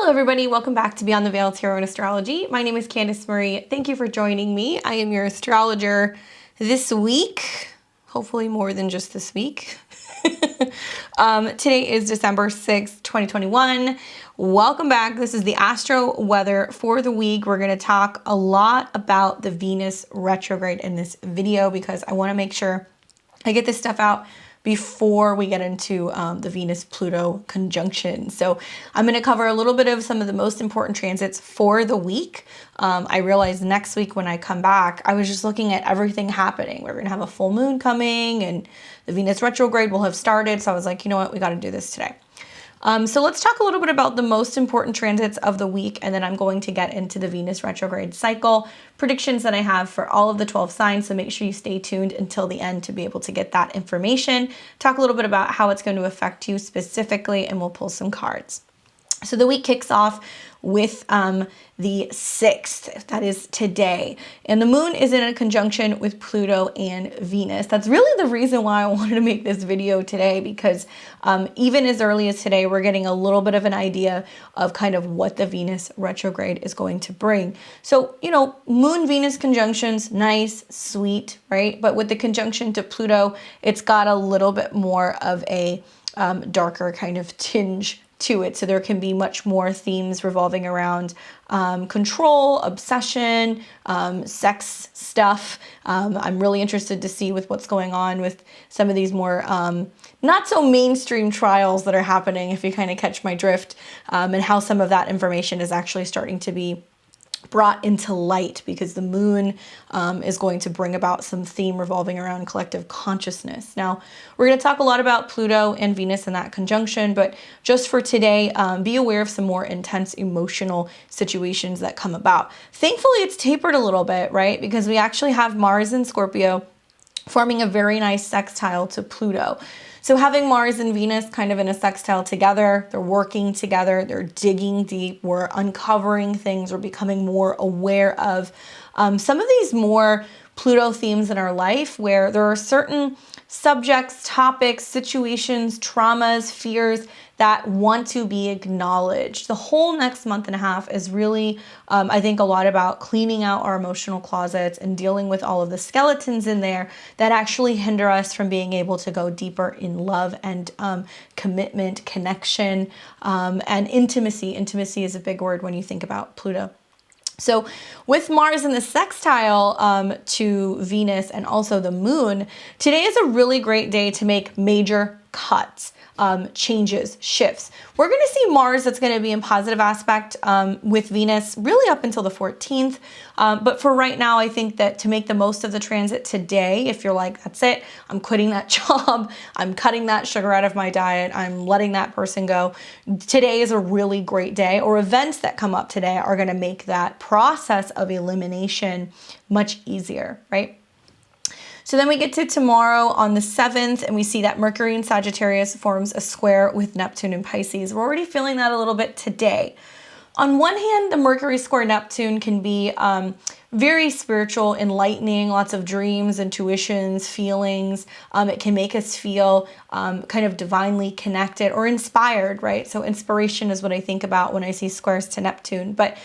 Hello everybody, welcome back to Beyond the Veil Tarot and Astrology. My name is Candice Marie. Thank you for joining me. I am your astrologer this week, hopefully more than just this week. Today is December 6th, 2021. Welcome back. This is the Astro Weather for the week. We're going to talk a lot about the Venus retrograde in this video because I want to make sure I get this stuff out before we get into the Venus-Pluto conjunction. So I'm going to cover a little bit of some of the most important transits for the week. I realized next week when I come back, I was just looking at everything happening. We're going to have a full moon coming and the Venus retrograde will have started. So I was like, you know what, we got to do this today. So let's talk a little bit about the most important transits of the week, and then I'm going to get into the Venus retrograde cycle predictions that I have for all of the 12 signs. So make sure you stay tuned until the end to be able to get that information. Talk a little bit about how it's going to affect you specifically, and we'll pull some cards. So the week kicks off with the 6th, that is today. And the moon is in a conjunction with Pluto and Venus. That's really the reason why I wanted to make this video today, because even as early as today, we're getting a little bit of an idea of kind of what the Venus retrograde is going to bring. So, you know, moon-Venus conjunctions, nice, sweet, right? But with the conjunction to Pluto, it's got a little bit more of a darker kind of tinge to it. So there can be much more themes revolving around control, obsession, sex stuff. I'm really interested to see with what's going on with some of these more not so mainstream trials that are happening, if you kind of catch my drift, and how some of that information is actually starting to be brought into light, because the moon is going to bring about some theme revolving around collective consciousness. Now, we're going to talk a lot about Pluto and Venus in that conjunction, but just for today, be aware of some more intense emotional situations that come about. Thankfully, it's tapered a little bit, right? Because we actually have Mars in Scorpio forming a very nice sextile to Pluto. So having Mars and Venus kind of in a sextile together, they're working together, they're digging deep, we're uncovering things, we're becoming more aware of some of these more Pluto themes in our life, where there are certain subjects, topics, situations, traumas, fears that want to be acknowledged. The whole next month and a half is really, I think, a lot about cleaning out our emotional closets and dealing with all of the skeletons in there that actually hinder us from being able to go deeper in love and commitment, connection, and intimacy. Intimacy is a big word when you think about Pluto. So with Mars in the sextile to Venus and also the moon, today is a really great day to make major cuts, changes, shifts. We're going to see Mars that's going to be in positive aspect with Venus really up until the 14th. But for right now, I think that to make the most of the transit today, if you're like, that's it, I'm quitting that job, I'm cutting that sugar out of my diet, I'm letting that person go, today is a really great day, or events that come up today are going to make that process of elimination much easier, right? So then we get to tomorrow on the 7th, and we see that Mercury in Sagittarius forms a square with Neptune in Pisces. We're already feeling that a little bit today. On one hand, the Mercury square Neptune can be very spiritual, enlightening, lots of dreams, intuitions, feelings. It can make us feel kind of divinely connected or inspired, right? So inspiration is what I think about when I see squares to Neptune. But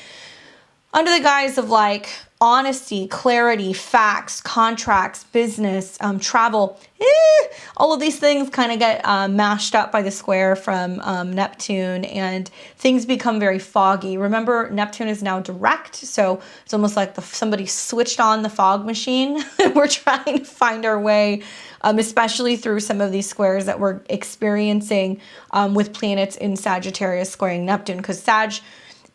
under the guise of like honesty, clarity, facts, contracts, business, travel, all of these things kind of get mashed up by the square from Neptune, and things become very foggy. Remember, Neptune is now direct, so it's almost like somebody switched on the fog machine. We're trying to find our way, especially through some of these squares that we're experiencing with planets in Sagittarius squaring Neptune, because Sag,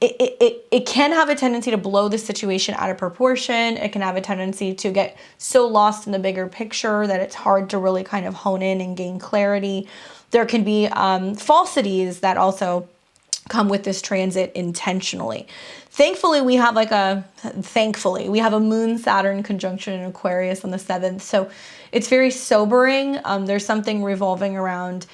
it can have a tendency to blow the situation out of proportion. It can have a tendency to get so lost in the bigger picture that it's hard to really kind of hone in and gain clarity. There can be falsities that also come with this transit intentionally. Thankfully, we have a Moon-Saturn conjunction in Aquarius on the 7th. So it's very sobering. There's something revolving around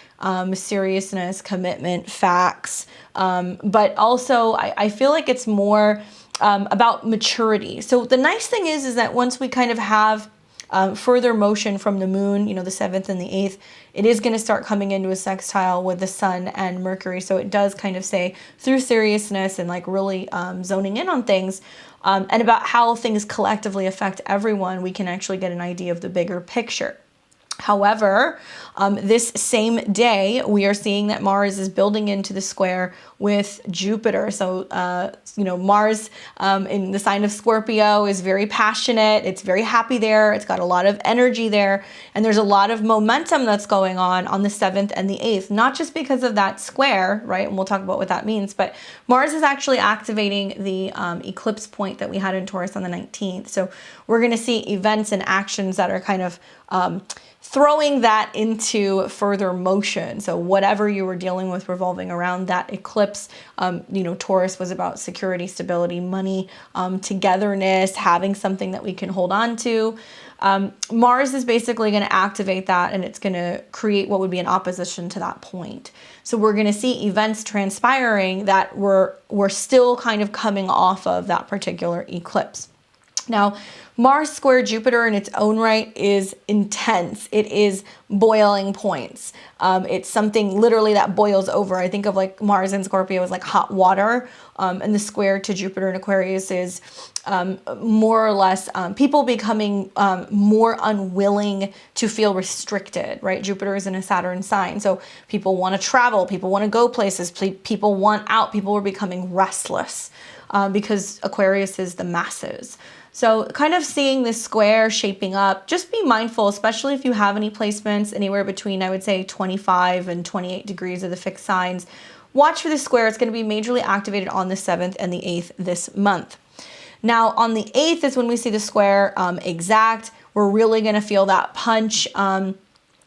seriousness, commitment, facts. But also, I feel like it's more about maturity. So the nice thing is that once we kind of have further motion from the moon, you know, the 7th and the 8th, it is going to start coming into a sextile with the sun and Mercury. So it does kind of say through seriousness and like really zoning in on things and about how things collectively affect everyone, we can actually get an idea of the bigger picture. However, this same day, we are seeing that Mars is building into the square with Jupiter. So, you know, Mars in the sign of Scorpio is very passionate. It's very happy there. It's got a lot of energy there. And there's a lot of momentum that's going on the 7th and the 8th, not just because of that square, right? And we'll talk about what that means. But Mars is actually activating the eclipse point that we had in Taurus on the 19th. So we're going to see events and actions that are kind of throwing that into further motion. So whatever you were dealing with revolving around that eclipse, you know, Taurus was about security, stability, money, togetherness, having something that we can hold on to. Mars is basically going to activate that, and it's going to create what would be an opposition to that point. So we're going to see events transpiring that we're still kind of coming off of that particular eclipse. Now, Mars square Jupiter in its own right is intense. It is boiling points. It's something literally that boils over. I think of like Mars in Scorpio as like hot water, and the square to Jupiter in Aquarius is more or less people becoming more unwilling to feel restricted, right? Jupiter is in a Saturn sign. So people want to travel, people want to go places, people want out, people are becoming restless because Aquarius is the masses. So kind of seeing this square shaping up, just be mindful, especially if you have any placements anywhere between, I would say, 25 and 28 degrees of the fixed signs. Watch for the square. It's going to be majorly activated on the 7th and the 8th this month. Now, on the 8th is when we see the square exact. We're really going to feel that punch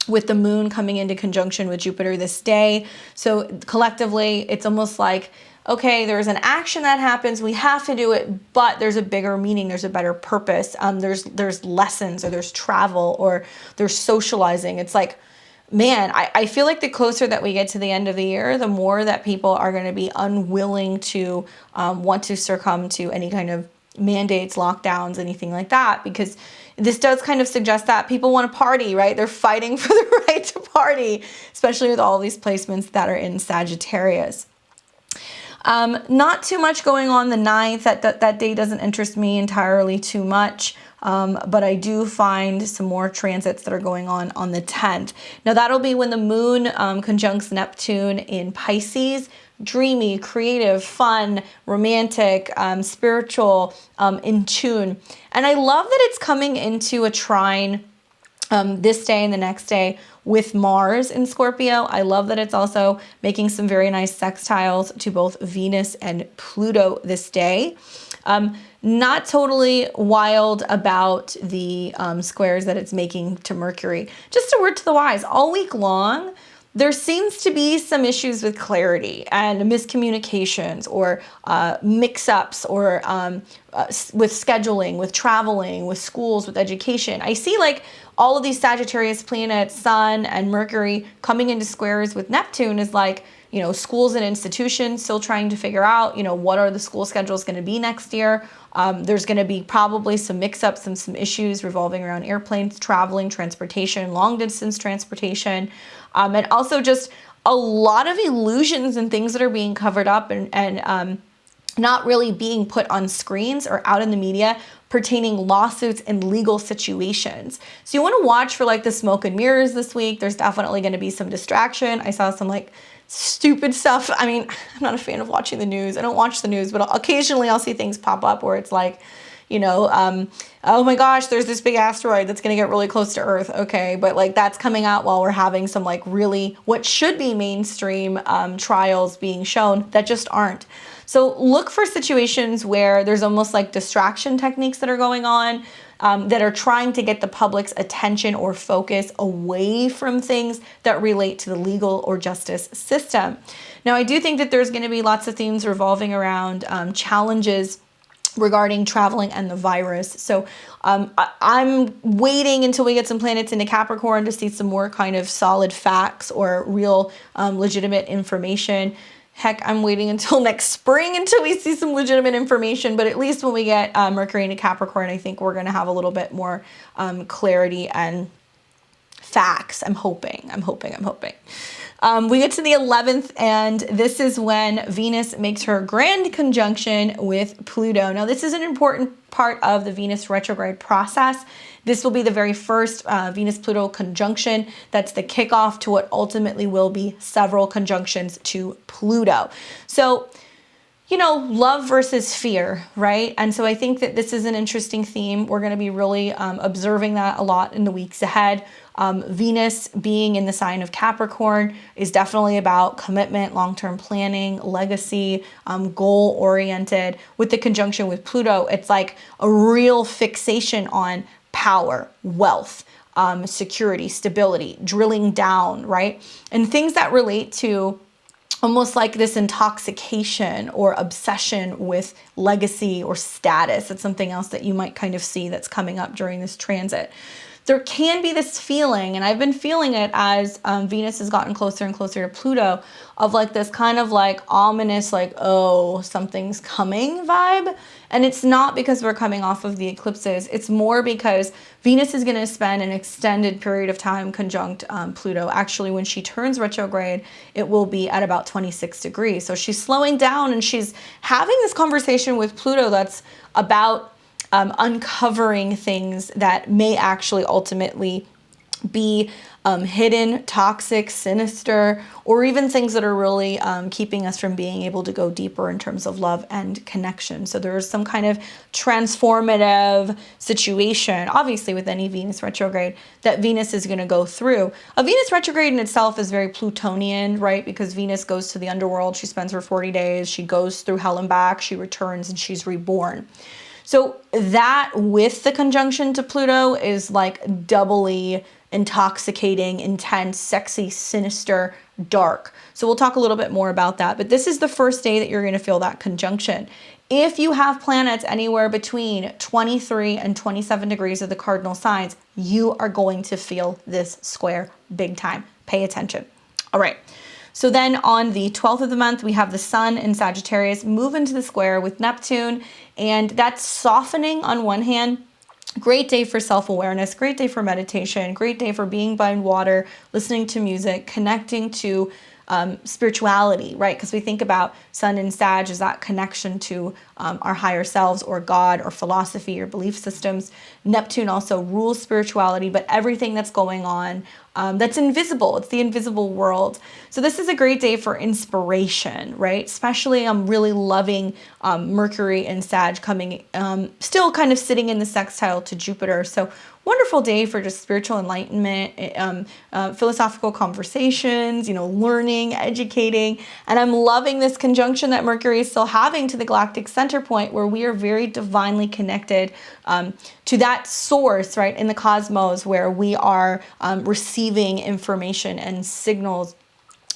with the moon coming into conjunction with Jupiter this day. So collectively, it's almost like, okay, there's an action that happens, we have to do it, but there's a bigger meaning, there's a better purpose, there's lessons, or there's travel, or there's socializing. It's like, man, I feel like the closer that we get to the end of the year, the more that people are going to be unwilling to want to succumb to any kind of mandates, lockdowns, anything like that, because this does kind of suggest that people want to party, right? They're fighting for the right to party, especially with all these placements that are in Sagittarius. Not too much going on the 9th. That day doesn't interest me entirely too much. But I do find some more transits that are going on the 10th. Now that'll be when the moon conjuncts Neptune in Pisces. Dreamy, creative, fun, romantic, spiritual, in tune. And I love that it's coming into a trine this day and the next day with Mars in Scorpio. I love that it's also making some very nice sextiles to both Venus and Pluto this day. Not totally wild about the squares that it's making to Mercury. Just a word to the wise, all week long, there seems to be some issues with clarity and miscommunications or mix-ups or with scheduling, with traveling, with schools, with education. I see like all of these Sagittarius planets, Sun and Mercury coming into squares with Neptune is like, you know, schools and institutions still trying to figure out, you know, what are the school schedules going to be next year. There's going to be probably some mix-ups and some issues revolving around airplanes, traveling, transportation, long-distance transportation, and also just a lot of illusions and things that are being covered up and not really being put on screens or out in the media pertaining lawsuits and legal situations. So you want to watch for like the smoke and mirrors this week. There's definitely going to be some distraction. I saw some like stupid stuff. I mean, I'm not a fan of watching the news. I don't watch the news, but occasionally I'll see things pop up where it's like, you know, oh my gosh, there's this big asteroid that's going to get really close to Earth. Okay, but like that's coming out while we're having some like really what should be mainstream trials being shown that just aren't. So look for situations where there's almost like distraction techniques that are going on that are trying to get the public's attention or focus away from things that relate to the legal or justice system. Now, I do think that there's going to be lots of themes revolving around challenges regarding traveling and the virus. So I'm waiting until we get some planets into Capricorn to see some more kind of solid facts or real legitimate information. Heck, I'm waiting until next spring until we see some legitimate information. But at least when we get Mercury into Capricorn, I think we're going to have a little bit more clarity and facts. I'm hoping. We get to the 11th, and this is when Venus makes her grand conjunction with Pluto. Now, this is an important part of the Venus retrograde process. This will be the very first Venus-Pluto conjunction. That's the kickoff to what ultimately will be several conjunctions to Pluto. So, you know, love versus fear, right? And so I think that this is an interesting theme. We're going to be really observing that a lot in the weeks ahead. Venus being in the sign of Capricorn is definitely about commitment, long-term planning, legacy, goal-oriented. With the conjunction with Pluto, it's like a real fixation on power, wealth, security, stability, drilling down, right? And things that relate to almost like this intoxication or obsession with legacy or status. It's something else that you might kind of see that's coming up during this transit. There can be this feeling, and I've been feeling it as Venus has gotten closer and closer to Pluto, of like this kind of like ominous, like, oh, something's coming vibe. And it's not because we're coming off of the eclipses. It's more because Venus is going to spend an extended period of time conjunct Pluto. Actually, when she turns retrograde, it will be at about 26 degrees. So she's slowing down, and she's having this conversation with Pluto that's about uncovering things that may actually ultimately be hidden, toxic, sinister, or even things that are really keeping us from being able to go deeper in terms of love and connection. So there is some kind of transformative situation, obviously with any Venus retrograde, that Venus is going to go through. A Venus retrograde in itself is very Plutonian, right? Because Venus goes to the underworld. She spends her 40 days. She goes through hell and back. She returns and she's reborn. So that with the conjunction to Pluto is like doubly intoxicating, intense, sexy, sinister, dark. So we'll talk a little bit more about that. But this is the first day that you're going to feel that conjunction. If you have planets anywhere between 23 and 27 degrees of the cardinal signs, you are going to feel this square big time. Pay attention. All right. So then on the 12th of the month, we have the Sun in Sagittarius move into the square with Neptune, and that's softening on one hand. Great day for self-awareness, great day for meditation, great day for being by water, listening to music, connecting to spirituality, right? Because we think about Sun in Sag as that connection to our higher selves or God or philosophy or belief systems. Neptune also rules spirituality, but everything that's going on that's invisible. It's the invisible world. So this is a great day for inspiration, right? Especially I'm really loving Mercury and Sag coming, still kind of sitting in the sextile to Jupiter. So wonderful day for just spiritual enlightenment, philosophical conversations, you know, learning, educating. And I'm loving this conjunction that Mercury is still having to the galactic center point, where we are very divinely connected to that source, right, in the cosmos, where we are receiving information and signals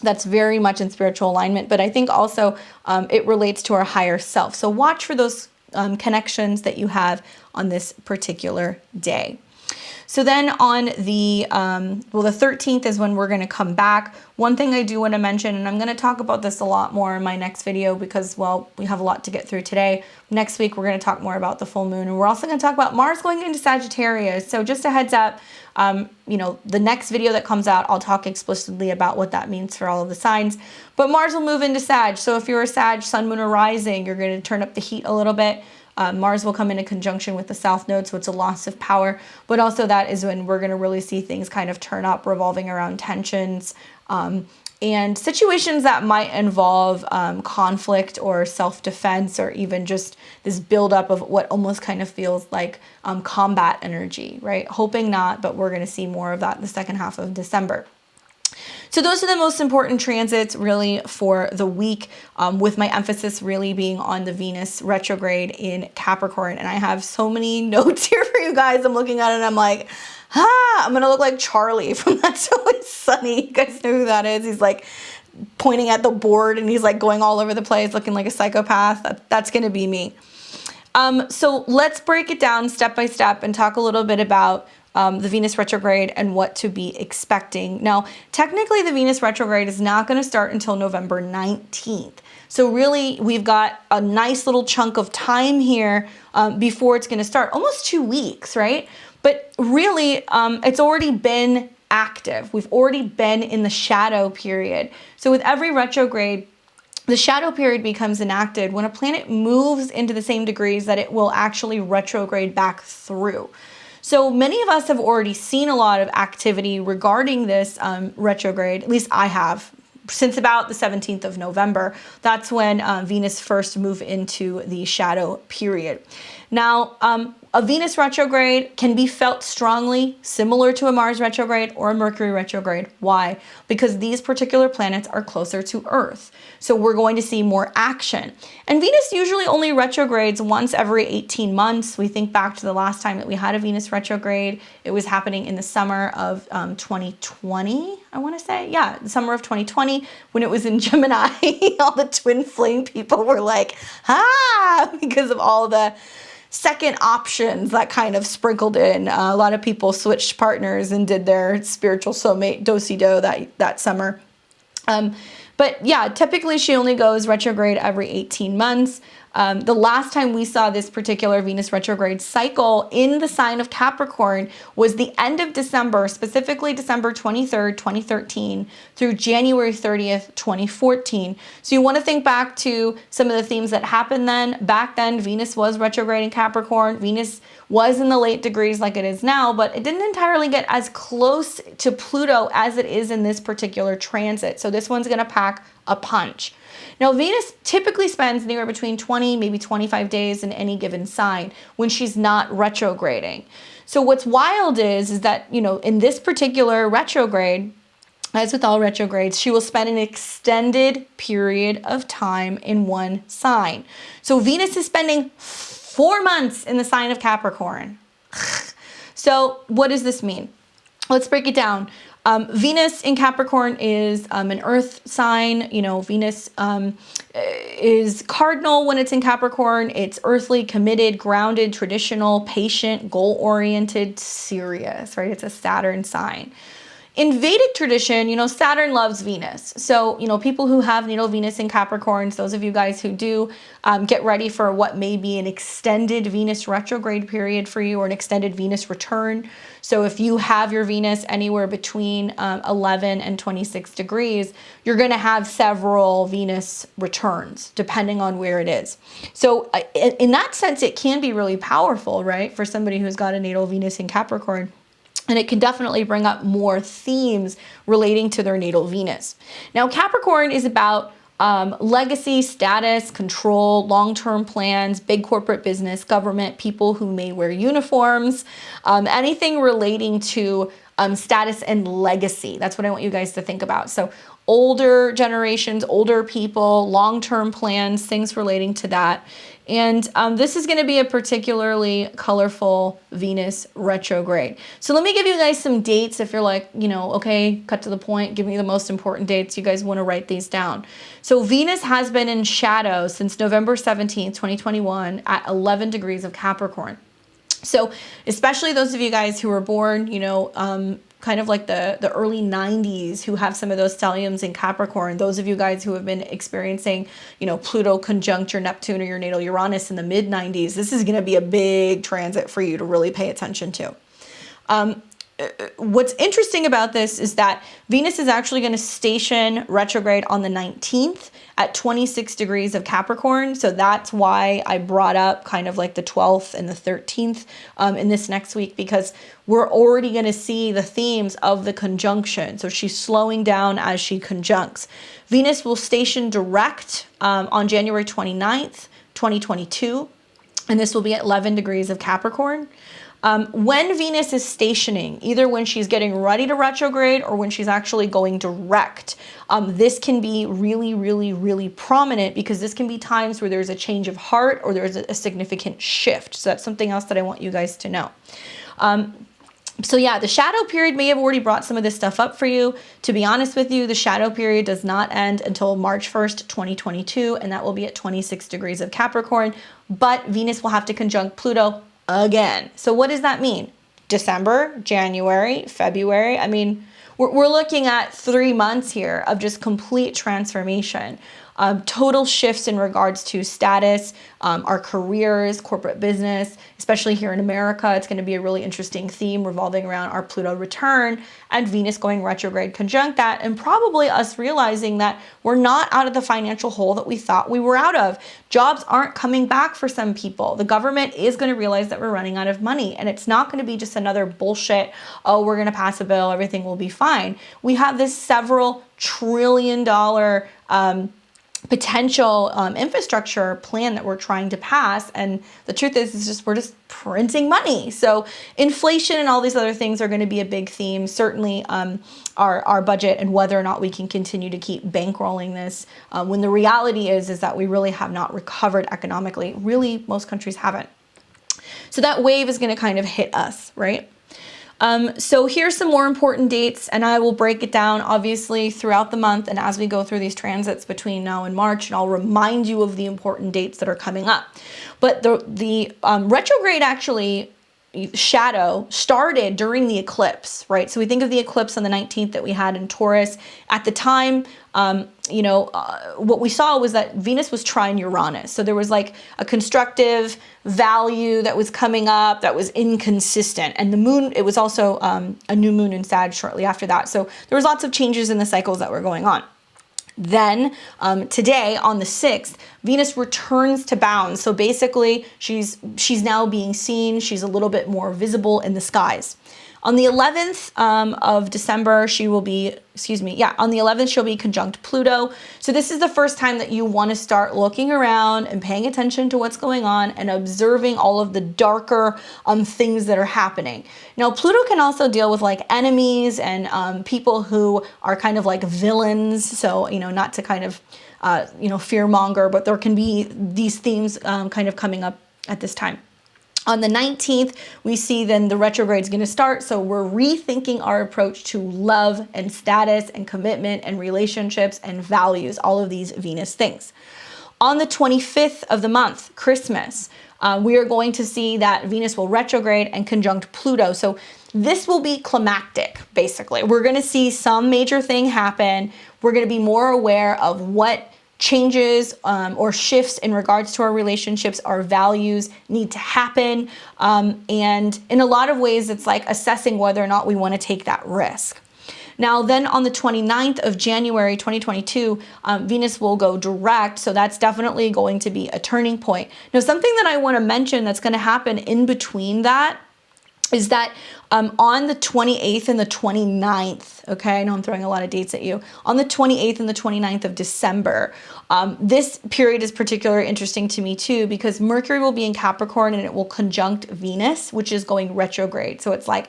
that's very much in spiritual alignment. But I think also it relates to our higher self. So watch for those connections that you have on this particular day. So then on the, the 13th is when we're going to come back. One thing I do want to mention, and I'm going to talk about this a lot more in my next video because, well, we have a lot to get through today. Next week, we're going to talk more about the full moon, and we're also going to talk about Mars going into Sagittarius. So just a heads up, you know, the next video that comes out, I'll talk explicitly about what that means for all of the signs. But Mars will move into Sag. So if you're a Sag, Sun, Moon, or Rising, you're going to turn up the heat a little bit. Mars will come into conjunction with the South Node, so it's a loss of power. But also that is when we're going to really see things kind of turn up, revolving around tensions and situations that might involve conflict or self-defense, or even just this buildup of what almost kind of feels like combat energy, right? Hoping not, but we're going to see more of that in the second half of December. So those are the most important transits really for the week, with my emphasis really being on the Venus retrograde in Capricorn. And I have so many notes here for you guys. I'm looking at it and I'm like, I'm going to look like Charlie from That's Always Sunny. You guys know who that is. He's like pointing at the board and he's like going all over the place looking like a psychopath. That's going to be me. So let's break it down step by step and talk a little bit about the Venus retrograde and what to be expecting. Now, technically the Venus retrograde is not going to start until November 19th. So really, we've got a nice little chunk of time here before it's going to start, almost 2 weeks, right? But really, it's already been active. We've already been in the shadow period. So with every retrograde, the shadow period becomes enacted when a planet moves into the same degrees that it will actually retrograde back through. So many of us have already seen a lot of activity regarding this retrograde, at least I have, since about the 17th of November. That's when Venus first moved into the shadow period. Now, a Venus retrograde can be felt strongly, similar to a Mars retrograde or a Mercury retrograde. Why? Because these particular planets are closer to Earth. So we're going to see more action. And Venus usually only retrogrades once every 18 months. We think back to the last time that we had a Venus retrograde. It was happening in the summer of 2020, I want to say. Yeah, the summer of 2020 when it was in Gemini. All the twin flame people were like, because of all the second options that kind of sprinkled in. A lot of people switched partners and did their spiritual soulmate do-si-do that summer. But yeah, typically she only goes retrograde every 18 months. The last time we saw this particular Venus retrograde cycle in the sign of Capricorn was the end of December, specifically December 23rd, 2013 through January 30th, 2014. So you want to think back to some of the themes that happened then. Back then, Venus was retrograde in Capricorn. Venus was in the late degrees like it is now, but it didn't entirely get as close to Pluto as it is in this particular transit. So this one's going to pack a punch. Now, Venus typically spends anywhere between 20, maybe 25 days in any given sign when she's not retrograding. So what's wild is that, you know, in this particular retrograde, as with all retrogrades, she will spend an extended period of time in one sign. So Venus is spending 4 months in the sign of Capricorn. So what does this mean? Let's break it down. Venus in Capricorn is an earth sign. You know, Venus is cardinal when it's in Capricorn. It's earthly, committed, grounded, traditional, patient, goal-oriented, serious, right? It's a Saturn sign. In Vedic tradition, you know, Saturn loves Venus. So, you know, people who have natal Venus in Capricorns, those of you guys who do, get ready for what may be an extended Venus retrograde period for you or an extended Venus return. So if you have your Venus anywhere between 11 and 26 degrees, you're going to have several Venus returns depending on where it is. So in that sense, it can be really powerful, right? For somebody who's got a natal Venus in Capricorn. And it can definitely bring up more themes relating to their natal Venus. Now, Capricorn is about legacy, status, control, long-term plans, big corporate business, government, people who may wear uniforms, anything relating to status and legacy. That's what I want you guys to think about. So older generations, older people, long-term plans, things relating to that. And this is going to be a particularly colorful Venus retrograde. So let me give you guys some dates if you're like, you know, okay, cut to the point, give me the most important dates. You guys want to write these down. So Venus has been in shadow since November 17th, 2021 at 11 degrees of Capricorn. So especially those of you guys who were born, you know, kind of like the early 90s who have some of those stelliums in Capricorn, those of you guys who have been experiencing, you know, Pluto conjunct your Neptune or your natal Uranus in the mid 90s, this is going to be a big transit for you to really pay attention to. What's interesting about this is that Venus is actually going to station retrograde on the 19th at 26 degrees of Capricorn. So that's why I brought up kind of like the 12th and the 13th in this next week, because we're already going to see the themes of the conjunction. So she's slowing down as she conjuncts. Venus will station direct on January 29th, 2022. And this will be at 11 degrees of Capricorn. When Venus is stationing, either when she's getting ready to retrograde or when she's actually going direct, this can be really, really, really prominent because this can be times where there's a change of heart or there's a significant shift. So that's something else that I want you guys to know. So yeah, the shadow period may have already brought some of this stuff up for you. To be honest with you, the shadow period does not end until March 1st, 2022, and that will be at 26 degrees of Capricorn. But Venus will have to conjunct Pluto again. So what does that mean? December, January, February. I mean, we're looking at 3 months here of just complete transformation. Total shifts in regards to status, our careers, corporate business, especially here in America. It's going to be a really interesting theme revolving around our Pluto return and Venus going retrograde conjunct that, and probably us realizing that we're not out of the financial hole that we thought we were out of. Jobs aren't coming back for some people. The government is going to realize that we're running out of money, and it's not going to be just another bullshit, oh, we're going to pass a bill, everything will be fine. We have this several trillion-dollar potential infrastructure plan that we're trying to pass, and the truth is we're just printing money. So inflation and all these other things are going to be a big theme. Certainly our budget and whether or not we can continue to keep bankrolling this, when the reality is that we really have not recovered economically. Really, most countries haven't. So that wave is going to kind of hit us, right? So here's some more important dates, and I will break it down obviously throughout the month and as we go through these transits between now and March, and I'll remind you of the important dates that are coming up. But the retrograde actually shadow started during the eclipse, right? So we think of the eclipse on the 19th that we had in Taurus. At the time, what we saw was that Venus was trine Uranus. So there was like a constructive value that was coming up that was inconsistent. And the moon, it was also a new moon in Sag shortly after that. So there was lots of changes in the cycles that were going on. Then today on the 6th, Venus returns to bounds. So basically she's now being seen. She's a little bit more visible in the skies. On the 11th of December, she will be, on the 11th, she'll be conjunct Pluto. So this is the first time that you want to start looking around and paying attention to what's going on and observing all of the darker things that are happening. Now, Pluto can also deal with like enemies and people who are kind of like villains. So, not to kind of, fear monger, but there can be these themes kind of coming up at this time. On the 19th, we see then the retrograde is going to start. So we're rethinking our approach to love and status and commitment and relationships and values, all of these Venus things. On the 25th of the month, Christmas, we are going to see that Venus will retrograde and conjunct Pluto. So this will be climactic, basically. We're going to see some major thing happen. We're going to be more aware of what changes or shifts in regards to our relationships, our values need to happen. And in a lot of ways, it's like assessing whether or not we want to take that risk. Now, then on the 29th of January, 2022, Venus will go direct. So that's definitely going to be a turning point. Now, something that I want to mention that's going to happen in between that is that on the 28th and the 29th, okay, I know I'm throwing a lot of dates at you, on the 28th and the 29th of December, this period is particularly interesting to me too, because Mercury will be in Capricorn and it will conjunct Venus, which is going retrograde. So it's like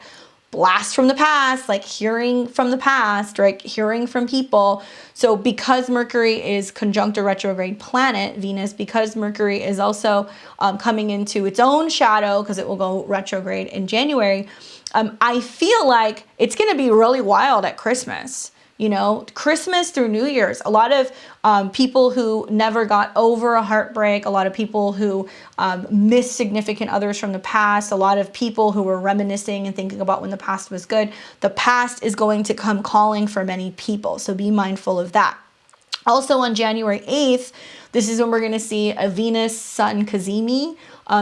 blast from the past, like hearing from the past, right? Hearing from people. So because Mercury is conjunct a retrograde planet, Venus, because Mercury is also coming into its own shadow because it will go retrograde in January, I feel like it's going to be really wild at Christmas. Christmas through New Year's, a lot of people who never got over a heartbreak, a lot of people who miss significant others from the past, a lot of people who were reminiscing and thinking about when the past was good. The past is going to come calling for many people, so be mindful of that. Also on January 8th, this is when we're going to see a Venus-Sun Cazimi.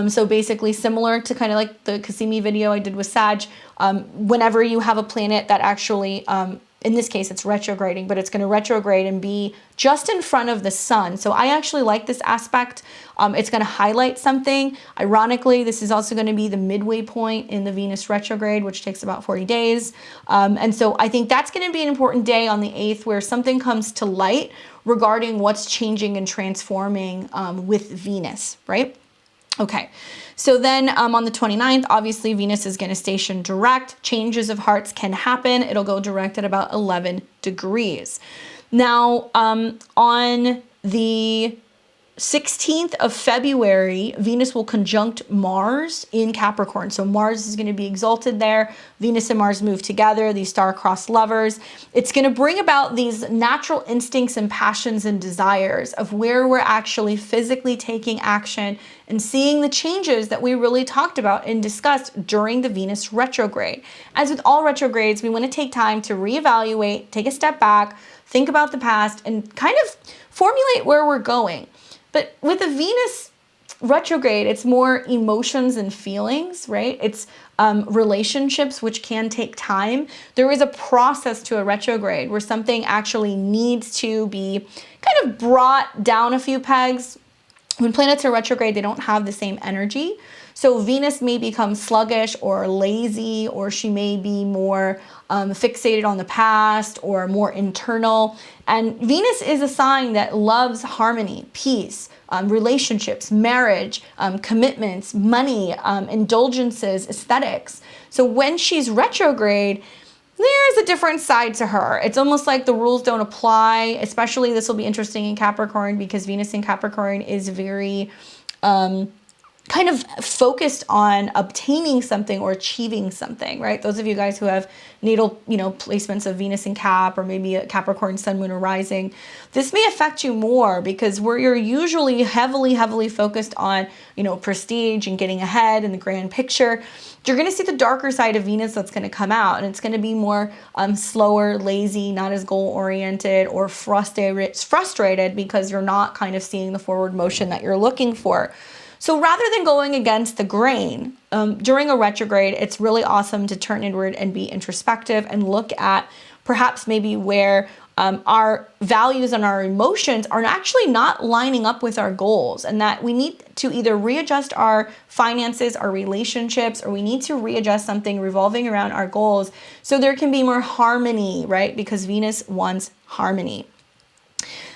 So basically similar to kind of like the Cazimi video I did with Sag, whenever you have a planet that actually, in this case, it's retrograding, but it's going to retrograde and be just in front of the sun. So I actually like this aspect. It's going to highlight something. Ironically, this is also going to be the midway point in the Venus retrograde, which takes about 40 days. And so I think that's going to be an important day on the 8th where something comes to light regarding what's changing and transforming with Venus, right? Okay, so then on the 29th, obviously Venus is going to station direct. Changes of hearts can happen. It'll go direct at about 11 degrees. Now, on the 16th of February, Venus will conjunct Mars in Capricorn. So Mars is going to be exalted there. Venus and Mars move together, these star-crossed lovers. It's going to bring about these natural instincts and passions and desires of where we're actually physically taking action and seeing the changes that we really talked about and discussed during the Venus retrograde. As with all retrogrades, we want to take time to reevaluate, take a step back, think about the past, and kind of formulate where we're going. But with a Venus retrograde, it's more emotions and feelings, right? It's relationships, which can take time. There is a process to a retrograde where something actually needs to be kind of brought down a few pegs. When planets are retrograde, they don't have the same energy. So Venus may become sluggish or lazy, or she may be more fixated on the past or more internal. And Venus is a sign that loves harmony, peace, relationships, marriage, commitments, money, indulgences, aesthetics. So when she's retrograde, there's a different side to her. It's almost like the rules don't apply, especially this will be interesting in Capricorn because Venus in Capricorn is very kind of focused on obtaining something or achieving something, right? Those of you guys who have natal, placements of Venus in Cap or maybe a Capricorn sun, moon, or rising, this may affect you more because you're usually heavily focused on, prestige and getting ahead in the grand picture. You're going to see the darker side of Venus that's going to come out, and it's going to be more slower, lazy, not as goal-oriented, or frustrated because you're not kind of seeing the forward motion that you're looking for. So rather than going against the grain, during a retrograde, it's really awesome to turn inward and be introspective and look at perhaps maybe where our values and our emotions are actually not lining up with our goals, and that we need to either readjust our finances, our relationships, or we need to readjust something revolving around our goals so there can be more harmony, right? Because Venus wants harmony.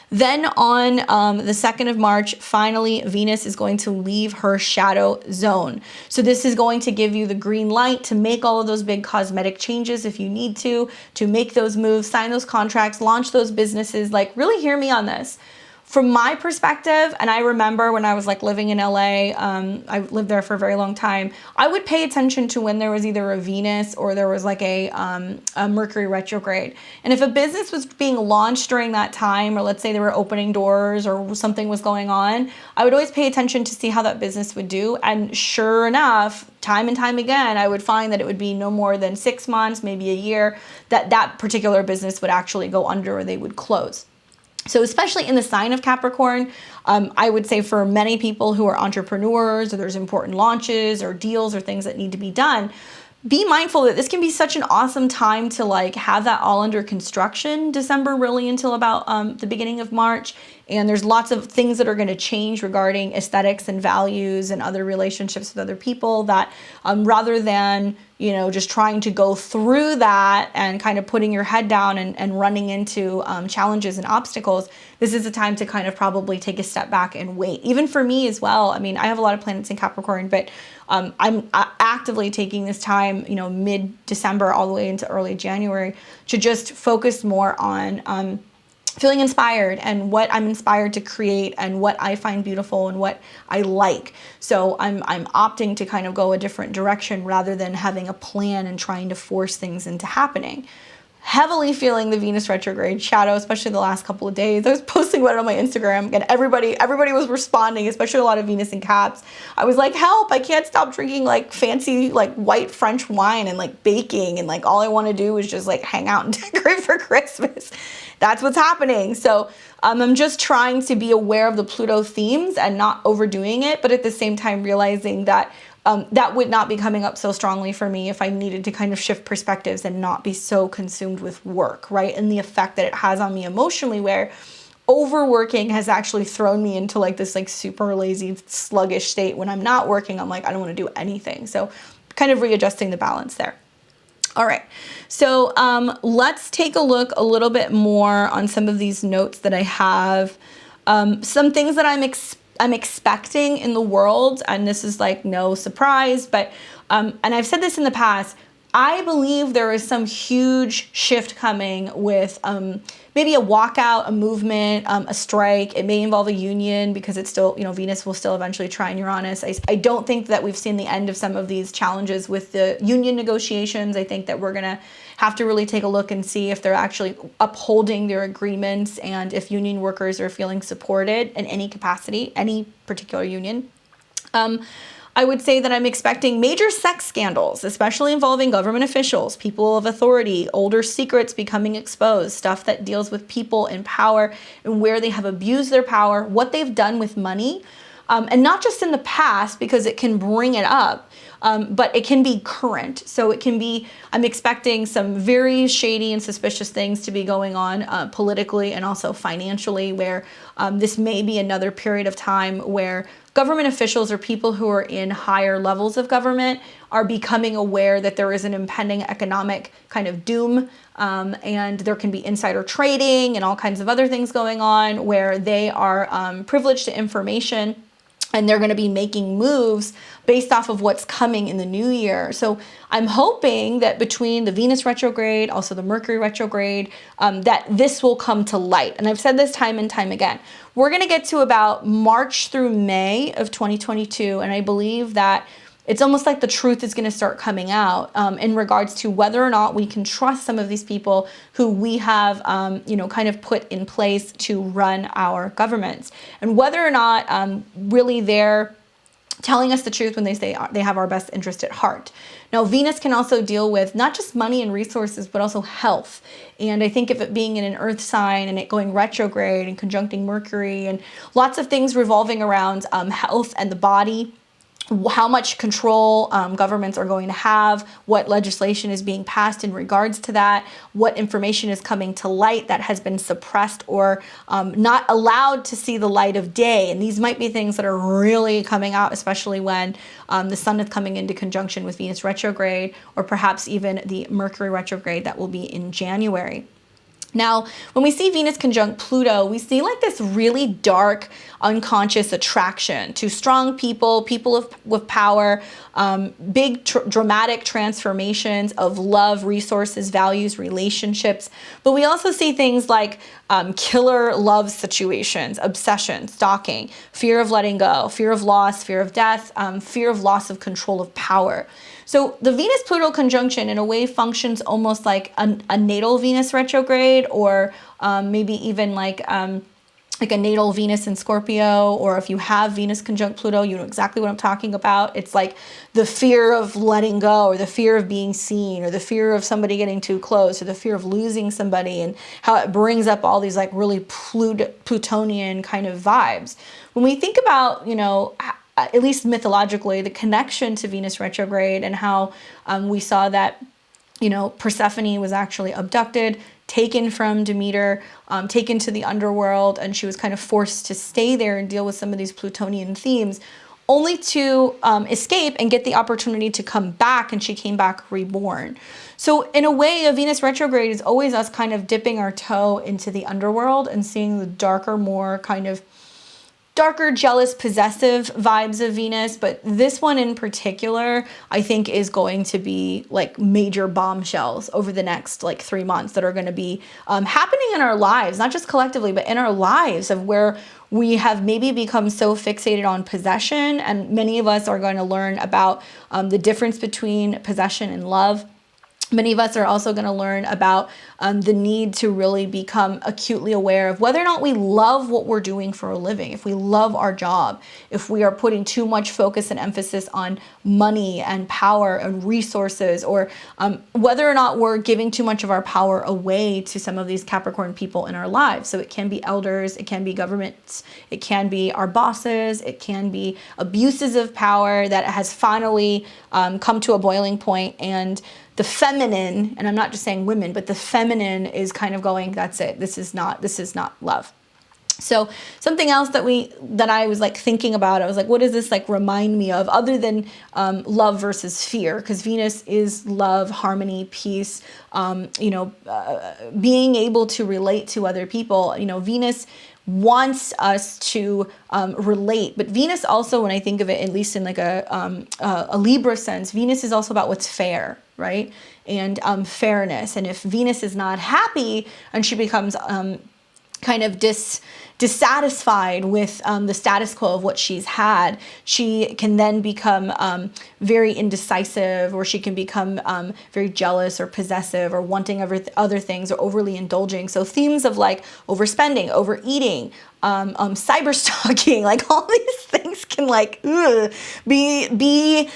Then on the 2nd of March, finally, Venus is going to leave her shadow zone. So this is going to give you the green light to make all of those big cosmetic changes if you need to make those moves, sign those contracts, launch those businesses. Like, really hear me on this. From my perspective, and I remember when I was living in LA, I lived there for a very long time, I would pay attention to when there was either a Venus or there was a Mercury retrograde. And if a business was being launched during that time, or let's say they were opening doors or something was going on, I would always pay attention to see how that business would do. And sure enough, time and time again, I would find that it would be no more than 6 months, maybe a year, that particular business would actually go under or they would close. So especially in the sign of Capricorn, I would say for many people who are entrepreneurs or there's important launches or deals or things that need to be done, be mindful that this can be such an awesome time to have that all under construction, December really until about the beginning of March. And there's lots of things that are going to change regarding aesthetics and values and other relationships with other people that rather than, just trying to go through that and kind of putting your head down and running into challenges and obstacles, this is a time to kind of probably take a step back and wait. Even for me as well. I mean, I have a lot of planets in Capricorn, but I'm actively taking this time, mid-December all the way into early January to just focus more on feeling inspired and what I'm inspired to create and what I find beautiful and what I like. So I'm opting to kind of go a different direction rather than having a plan and trying to force things into happening. Heavily feeling the Venus retrograde shadow, especially the last couple of days. I was posting about it on my Instagram and everybody was responding, especially a lot of Venus in Caps. I was like, help, I can't stop drinking fancy white French wine and baking and all I want to do is just hang out and decorate for Christmas. That's what's happening. So I'm just trying to be aware of the Pluto themes and not overdoing it, but at the same time realizing that that would not be coming up so strongly for me if I needed to kind of shift perspectives and not be so consumed with work, right? And the effect that it has on me emotionally, where overworking has actually thrown me into this super lazy, sluggish state. When I'm not working, I'm I don't want to do anything. So kind of readjusting the balance there. All right, so let's take a look a little bit more on some of these notes that I have. Some things that I'm expecting in the world, and this is no surprise, but and I've said this in the past, I believe there is some huge shift coming with maybe a walkout, a movement, a strike. It may involve a union because it's still, Venus will still eventually trine Uranus. I don't think that we've seen the end of some of these challenges with the union negotiations. I think that we're going to have to really take a look and see if they're actually upholding their agreements and if union workers are feeling supported in any capacity, any particular union. I would say that I'm expecting major sex scandals, especially involving government officials, people of authority, older secrets becoming exposed, stuff that deals with people in power and where they have abused their power, what they've done with money, and not just in the past because it can bring it up, but it can be current. So it can be, I'm expecting some very shady and suspicious things to be going on politically and also financially, where this may be another period of time where government officials or people who are in higher levels of government are becoming aware that there is an impending economic kind of doom, and there can be insider trading and all kinds of other things going on where they are privileged to information, and they're going to be making moves based off of what's coming in the new year. So I'm hoping that between the Venus retrograde, also the Mercury retrograde, that this will come to light. And I've said this time and time again. We're going to get to about March through May of 2022, and I believe that it's almost like the truth is going to start coming out in regards to whether or not we can trust some of these people who we have, kind of put in place to run our governments, and whether or not really they're telling us the truth when they say they have our best interest at heart. Now, Venus can also deal with not just money and resources, but also health. And I think of it being in an earth sign and it going retrograde and conjuncting Mercury and lots of things revolving around health and the body, how much control governments are going to have, what legislation is being passed in regards to that, what information is coming to light that has been suppressed or not allowed to see the light of day. And these might be things that are really coming out, especially when the sun is coming into conjunction with Venus retrograde, or perhaps even the Mercury retrograde that will be in January. Now, when we see Venus conjunct Pluto, we see like this really dark, unconscious attraction to strong people, with power, big dramatic transformations of love, resources, values, relationships. But we also see things like killer love situations, obsession, stalking, fear of letting go, fear of loss, fear of death, fear of loss of control of power. So the Venus-Pluto conjunction in a way functions almost like a natal Venus retrograde, or maybe even like a natal Venus in Scorpio, or if you have Venus conjunct Pluto, you know exactly what I'm talking about. It's like the fear of letting go, or the fear of being seen, or the fear of somebody getting too close, or the fear of losing somebody, and how it brings up all these like really Plutonian kind of vibes. When we think about, at least mythologically, the connection to Venus retrograde and how we saw that, Persephone was actually abducted, taken from Demeter, taken to the underworld, and she was kind of forced to stay there and deal with some of these Plutonian themes, only to escape and get the opportunity to come back, and she came back reborn. So in a way, a Venus retrograde is always us kind of dipping our toe into the underworld and seeing the darker, more kind of darker, jealous, possessive vibes of Venus. But this one in particular, I think, is going to be like major bombshells over the next like 3 months that are going to be happening in our lives, not just collectively, but in our lives, of where we have maybe become so fixated on possession. And many of us are going to learn about the difference between possession and love. Many of us are also going to learn about the need to really become acutely aware of whether or not we love what we're doing for a living, if we love our job, if we are putting too much focus and emphasis on money and power and resources, or whether or not we're giving too much of our power away to some of these Capricorn people in our lives. So it can be elders, it can be governments, it can be our bosses, it can be abuses of power that has finally come to a boiling point, and the feminine, and I'm not just saying women, but the feminine is kind of going, that's it. This is not love. So something else that I was like thinking about, I was like, what does this like remind me of other than love versus fear? Because Venus is love, harmony, peace, being able to relate to other people. Venus wants us to relate, but Venus also, when I think of it, at least in like a Libra sense, Venus is also about what's fair. right? And fairness. And if Venus is not happy and she becomes kind of dissatisfied with the status quo of what she's had, she can then become very indecisive, or she can become very jealous or possessive or wanting other things or overly indulging. So themes of like overspending, overeating, cyber stalking, like all these things can like be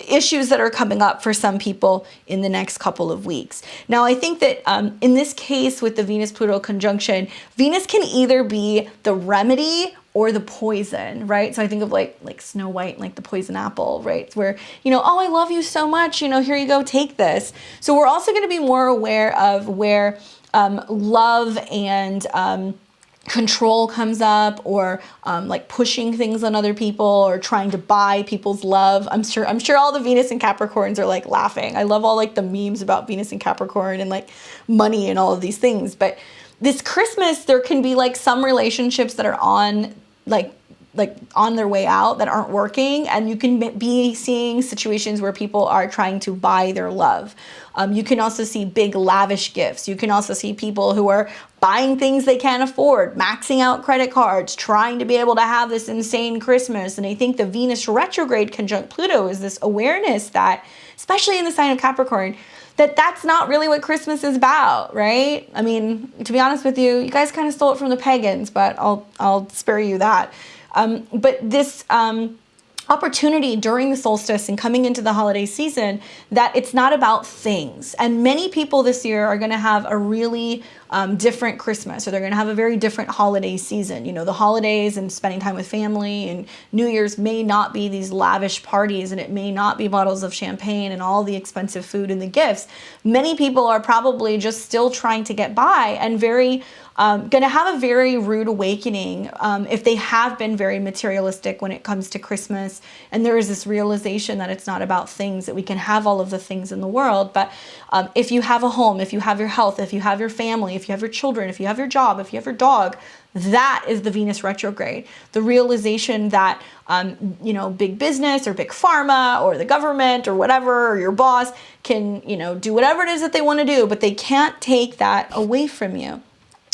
issues that are coming up for some people in the next couple of weeks. Now, I think that in this case with the Venus-Pluto conjunction, Venus can either be the remedy or the poison, right? So I think of like Snow White, like the poison apple, right? Where, oh, I love you so much, here you go, take this. So we're also going to be more aware of where love and control comes up, or like pushing things on other people, or trying to buy people's love. I'm sure all the Venus and Capricorns are like laughing. I love all like the memes about Venus and Capricorn and like money and all of these things. But this Christmas, there can be like some relationships that are on like on their way out that aren't working, and you can be seeing situations where people are trying to buy their love. You can also see big lavish gifts. You can also see people who are buying things they can't afford, maxing out credit cards, trying to be able to have this insane Christmas. And I think the Venus retrograde conjunct Pluto is this awareness that, especially in the sign of Capricorn, that's not really what Christmas is about, right? I mean, to be honest with you, you guys kind of stole it from the pagans, but I'll spare you that. But this opportunity during the solstice and coming into the holiday season, that it's not about things. And many people this year are going to have a really different Christmas, or they're going to have a very different holiday season. The holidays and spending time with family and New Year's may not be these lavish parties, and it may not be bottles of champagne and all the expensive food and the gifts. Many people are probably just still trying to get by, and very going to have a very rude awakening if they have been very materialistic when it comes to Christmas. And there is this realization that it's not about things, that we can have all of the things in the world. But if you have a home, if you have your health, if you have your family, if you have your children, if you have your job, if you have your dog, that is the Venus retrograde. The realization that, big business or big pharma or the government or whatever, or your boss can, do whatever it is that they want to do, but they can't take that away from you.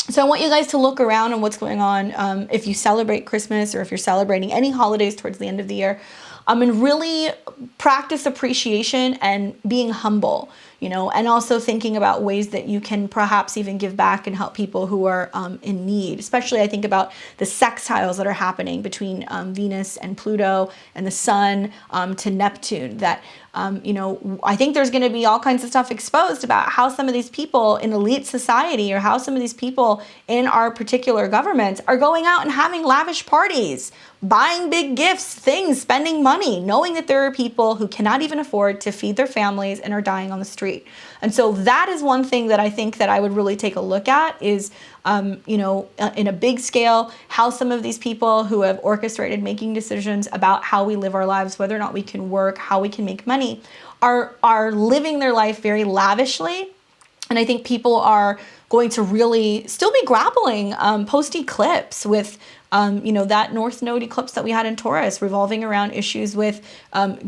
So I want you guys to look around on what's going on if you celebrate Christmas, or if you're celebrating any holidays towards the end of the year, and really practice appreciation and being humble, and also thinking about ways that you can perhaps even give back and help people who are in need. Especially I think about the sextiles that are happening between Venus and Pluto and the Sun to Neptune, that I think there's going to be all kinds of stuff exposed about how some of these people in elite society, or how some of these people in our particular governments are going out and having lavish parties, buying big gifts, things, spending money, knowing that there are people who cannot even afford to feed their families and are dying on the street. And so that is one thing that I think that I would really take a look at is, in a big scale, how some of these people who have orchestrated making decisions about how we live our lives, whether or not we can work, how we can make money, are living their life very lavishly. And I think people are going to really still be grappling post-eclipse with that North Node eclipse that we had in Taurus, revolving around issues with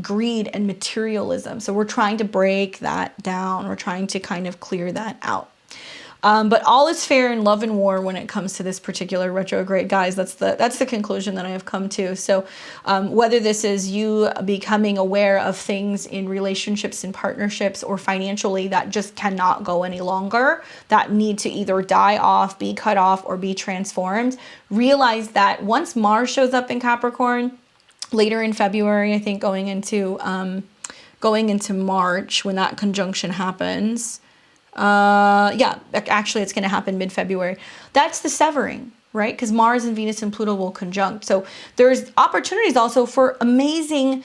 greed and materialism. So we're trying to break that down. We're trying to kind of clear that out. But all is fair in love and war when it comes to this particular retrograde, guys. That's the conclusion that I have come to. So whether this is you becoming aware of things in relationships and partnerships, or financially that just cannot go any longer, that need to either die off, be cut off, or be transformed, realize that once Mars shows up in Capricorn later in February, I think going into March, when that conjunction happens, actually it's going to happen mid-February. That's the severing, right? Because Mars and Venus and Pluto will conjunct. So there's opportunities also for amazing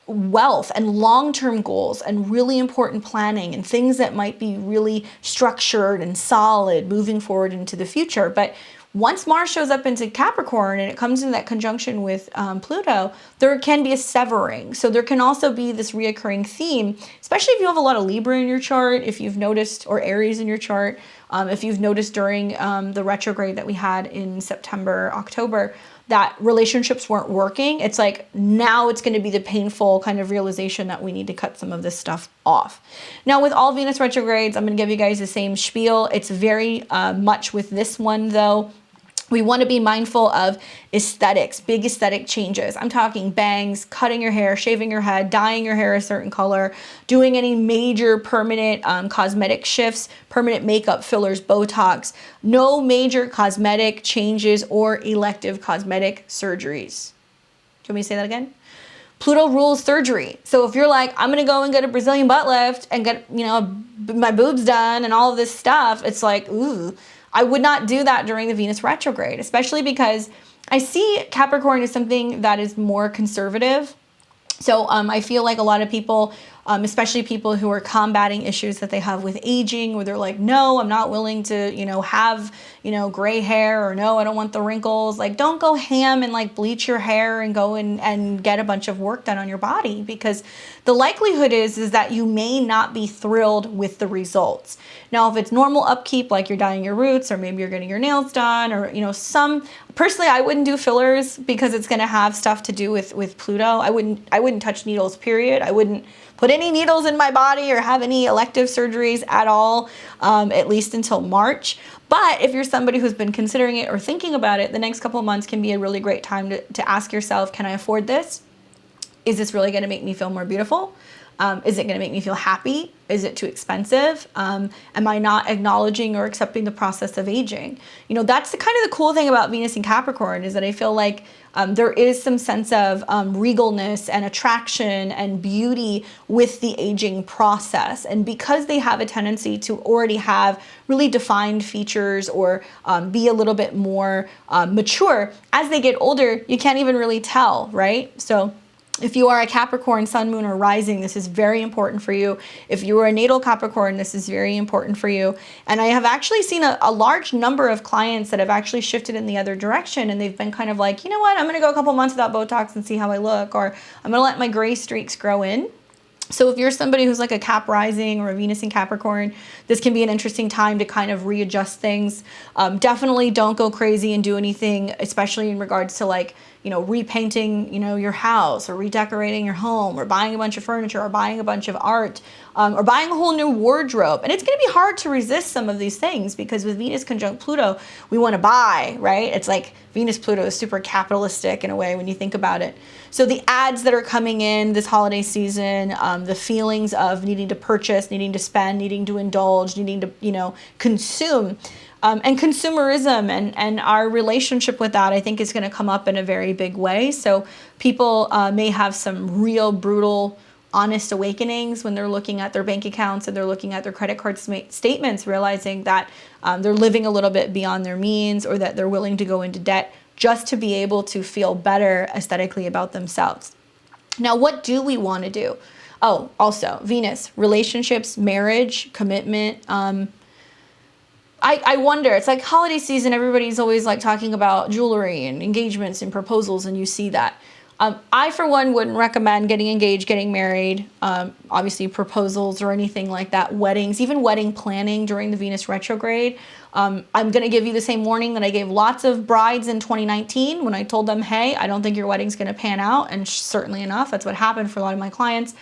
wealth and long-term goals and really important planning and things that might be really structured and solid moving forward into the future. But once Mars shows up into Capricorn and it comes into that conjunction with Pluto, there can be a severing. So there can also be this reoccurring theme, especially if you have a lot of Libra in your chart, if you've noticed, or Aries in your chart, if you've noticed during the retrograde that we had in September, October, that relationships weren't working, it's like now it's going to be the painful kind of realization that we need to cut some of this stuff off. Now, with all Venus retrogrades, I'm going to give you guys the same spiel. It's very much with this one, though. We want to be mindful of aesthetics, big aesthetic changes. I'm talking bangs, cutting your hair, shaving your head, dyeing your hair a certain color, doing any major permanent cosmetic shifts, permanent makeup, fillers, Botox. No major cosmetic changes or elective cosmetic surgeries. Do you want me to say that again? Pluto rules surgery. So if you're like, I'm going to go and get a Brazilian butt lift and get, you know, my boobs done and all of this stuff, it's like, ooh. I would not do that during the Venus retrograde, especially because I see Capricorn as something that is more conservative. So I feel like a lot of people, especially people who are combating issues that they have with aging, where they're like, no, I'm not willing to, you know, have, you know, gray hair, or no, I don't want the wrinkles. Like, don't go ham and like bleach your hair and go and get a bunch of work done on your body, because the likelihood is that you may not be thrilled with the results. Now, if it's normal upkeep, like you're dyeing your roots, or maybe you're getting your nails done, or, you know, personally, I wouldn't do fillers because it's going to have stuff to do with Pluto. I wouldn't touch needles, period. I wouldn't put any needles in my body or have any elective surgeries at all, at least until March. But if you're somebody who's been considering it or thinking about it, the next couple of months can be a really great time to ask yourself, can I afford this? Is this really going to make me feel more beautiful? Is it going to make me feel happy? Is it too expensive? Am I not acknowledging or accepting the process of aging? You know, that's the kind of the cool thing about Venus and Capricorn, is that I feel like there is some sense of regalness and attraction and beauty with the aging process. And because they have a tendency to already have really defined features, or be a little bit more mature, as they get older, you can't even really tell, right? So if you are a Capricorn, sun, moon, or rising, this is very important for you. If you are a natal Capricorn, this is very important for you. And I have actually seen a large number of clients that have actually shifted in the other direction, and they've been kind of like, you know what, I'm going to go a couple months without Botox and see how I look, or I'm going to let my gray streaks grow in. So if you're somebody who's like a Cap rising or a Venus in Capricorn, this can be an interesting time to kind of readjust things. Definitely don't go crazy and do anything, especially in regards to like, you know, repainting, you know, your house, or redecorating your home, or buying a bunch of furniture, or buying a bunch of art, or buying a whole new wardrobe. And it's going to be hard to resist some of these things, because with Venus conjunct Pluto, we want to buy, right? It's like Venus Pluto is super capitalistic in a way when you think about it. So the ads that are coming in this holiday season, the feelings of needing to purchase, needing to spend, needing to indulge, needing to, you know, consume, and consumerism and our relationship with that, I think, is going to come up in a very big way. So people may have some real brutal, honest awakenings when they're looking at their bank accounts and they're looking at their credit card statements, realizing that they're living a little bit beyond their means, or that they're willing to go into debt just to be able to feel better aesthetically about themselves. Now, what do we want to do? Oh, also Venus, relationships, marriage, commitment. I wonder, it's like holiday season, everybody's always like talking about jewelry and engagements and proposals, and you see that. I, for one, wouldn't recommend getting engaged, getting married, obviously proposals or anything like that, weddings, even wedding planning during the Venus retrograde. I'm going to give you the same warning that I gave lots of brides in 2019 when I told them, hey, I don't think your wedding's going to pan out. And certainly enough, that's what happened for a lot of my clients.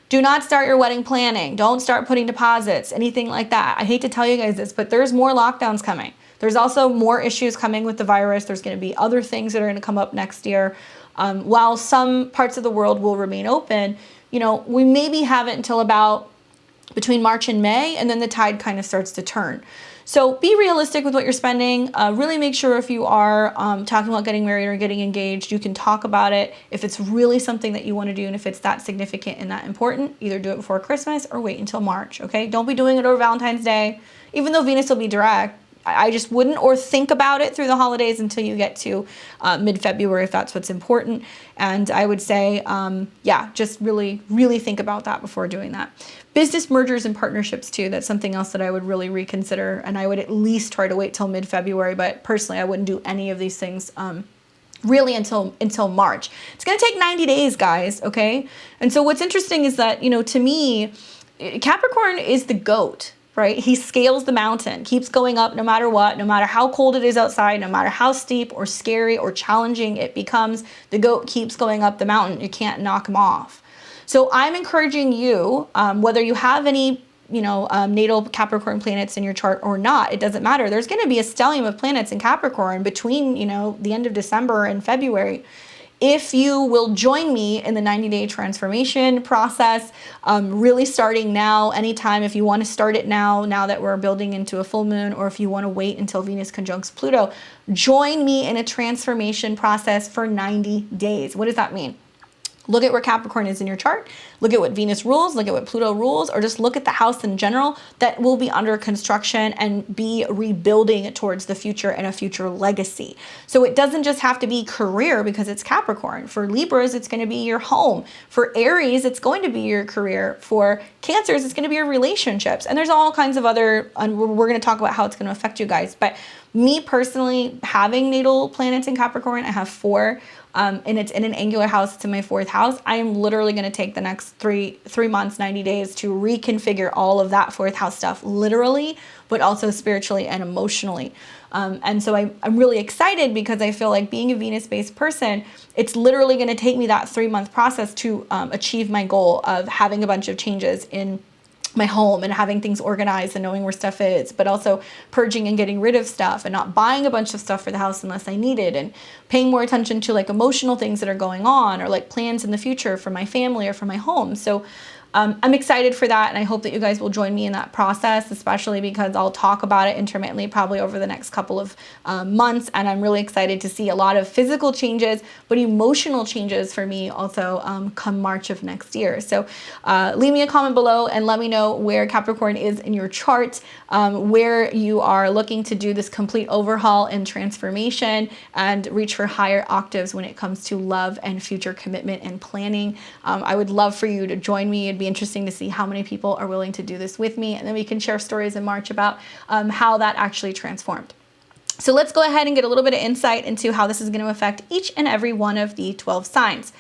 Do not start your wedding planning. Don't start putting deposits, anything like that. I hate to tell you guys this, but there's more lockdowns coming. There's also more issues coming with the virus. There's going to be other things that are going to come up next year. While some parts of the world will remain open, you know, we maybe have it until about between March and May, and then the tide kind of starts to turn. So be realistic with what you're spending. Really make sure if you are talking about getting married or getting engaged, you can talk about it. If it's really something that you want to do, and if it's that significant and that important, either do it before Christmas or wait until March, okay? Don't be doing it over Valentine's Day. Even though Venus will be direct, I just wouldn't, or think about it through the holidays until you get to mid-February, if that's what's important. And I would say, yeah, just really, really think about that before doing that. Business mergers and partnerships too. That's something else that I would really reconsider. And I would at least try to wait till mid-February. But personally, I wouldn't do any of these things really until March. It's going to take 90 days, guys, okay? And so what's interesting is that, you know, to me, Capricorn is the goat. right? He scales the mountain, keeps going up no matter what, no matter how cold it is outside, no matter how steep or scary or challenging it becomes, the goat keeps going up the mountain. You can't knock him off. So I'm encouraging you, whether you have any natal Capricorn planets in your chart or not, it doesn't matter. There's going to be a stellium of planets in Capricorn between, the end of December and February. If you will join me in the 90-day transformation process, really starting now, anytime, if you want to start it now that we're building into a full moon, or if you want to wait until Venus conjuncts Pluto, join me in a transformation process for 90 days. What does that mean? Look at where Capricorn is in your chart. Look at what Venus rules, look at what Pluto rules, or just look at the house in general that will be under construction and be rebuilding towards the future and a future legacy. So it doesn't just have to be career because it's Capricorn. For Libras, it's going to be your home. For Aries, it's going to be your career. For Cancers, it's going to be your relationships. And there's all kinds of other, and we're going to talk about how it's going to affect you guys. But me personally, having natal planets in Capricorn, I have 4. And it's in an angular house. It's in my 4th house. I am literally going to take the next three months, 90 days to reconfigure all of that 4th house stuff, literally, but also spiritually and emotionally. And so I'm really excited because I feel like being a Venus-based person, it's literally going to take me that 3-month process to achieve my goal of having a bunch of changes in my home and having things organized and knowing where stuff is, but also purging and getting rid of stuff and not buying a bunch of stuff for the house unless I need it, and paying more attention to like emotional things that are going on or like plans in the future for my family or for my home. So I'm excited for that, and I hope that you guys will join me in that process, especially because I'll talk about it intermittently probably over the next couple of months, and I'm really excited to see a lot of physical changes, but emotional changes for me also come March of next year. So leave me a comment below and let me know where Capricorn is in your chart, where you are looking to do this complete overhaul and transformation and reach for higher octaves when it comes to love and future commitment and planning. I would love for you to join me. It'd be interesting to see how many people are willing to do this with me, and then we can share stories in March about how that actually transformed. So let's go ahead and get a little bit of insight into how this is going to affect each and every one of the 12 signs.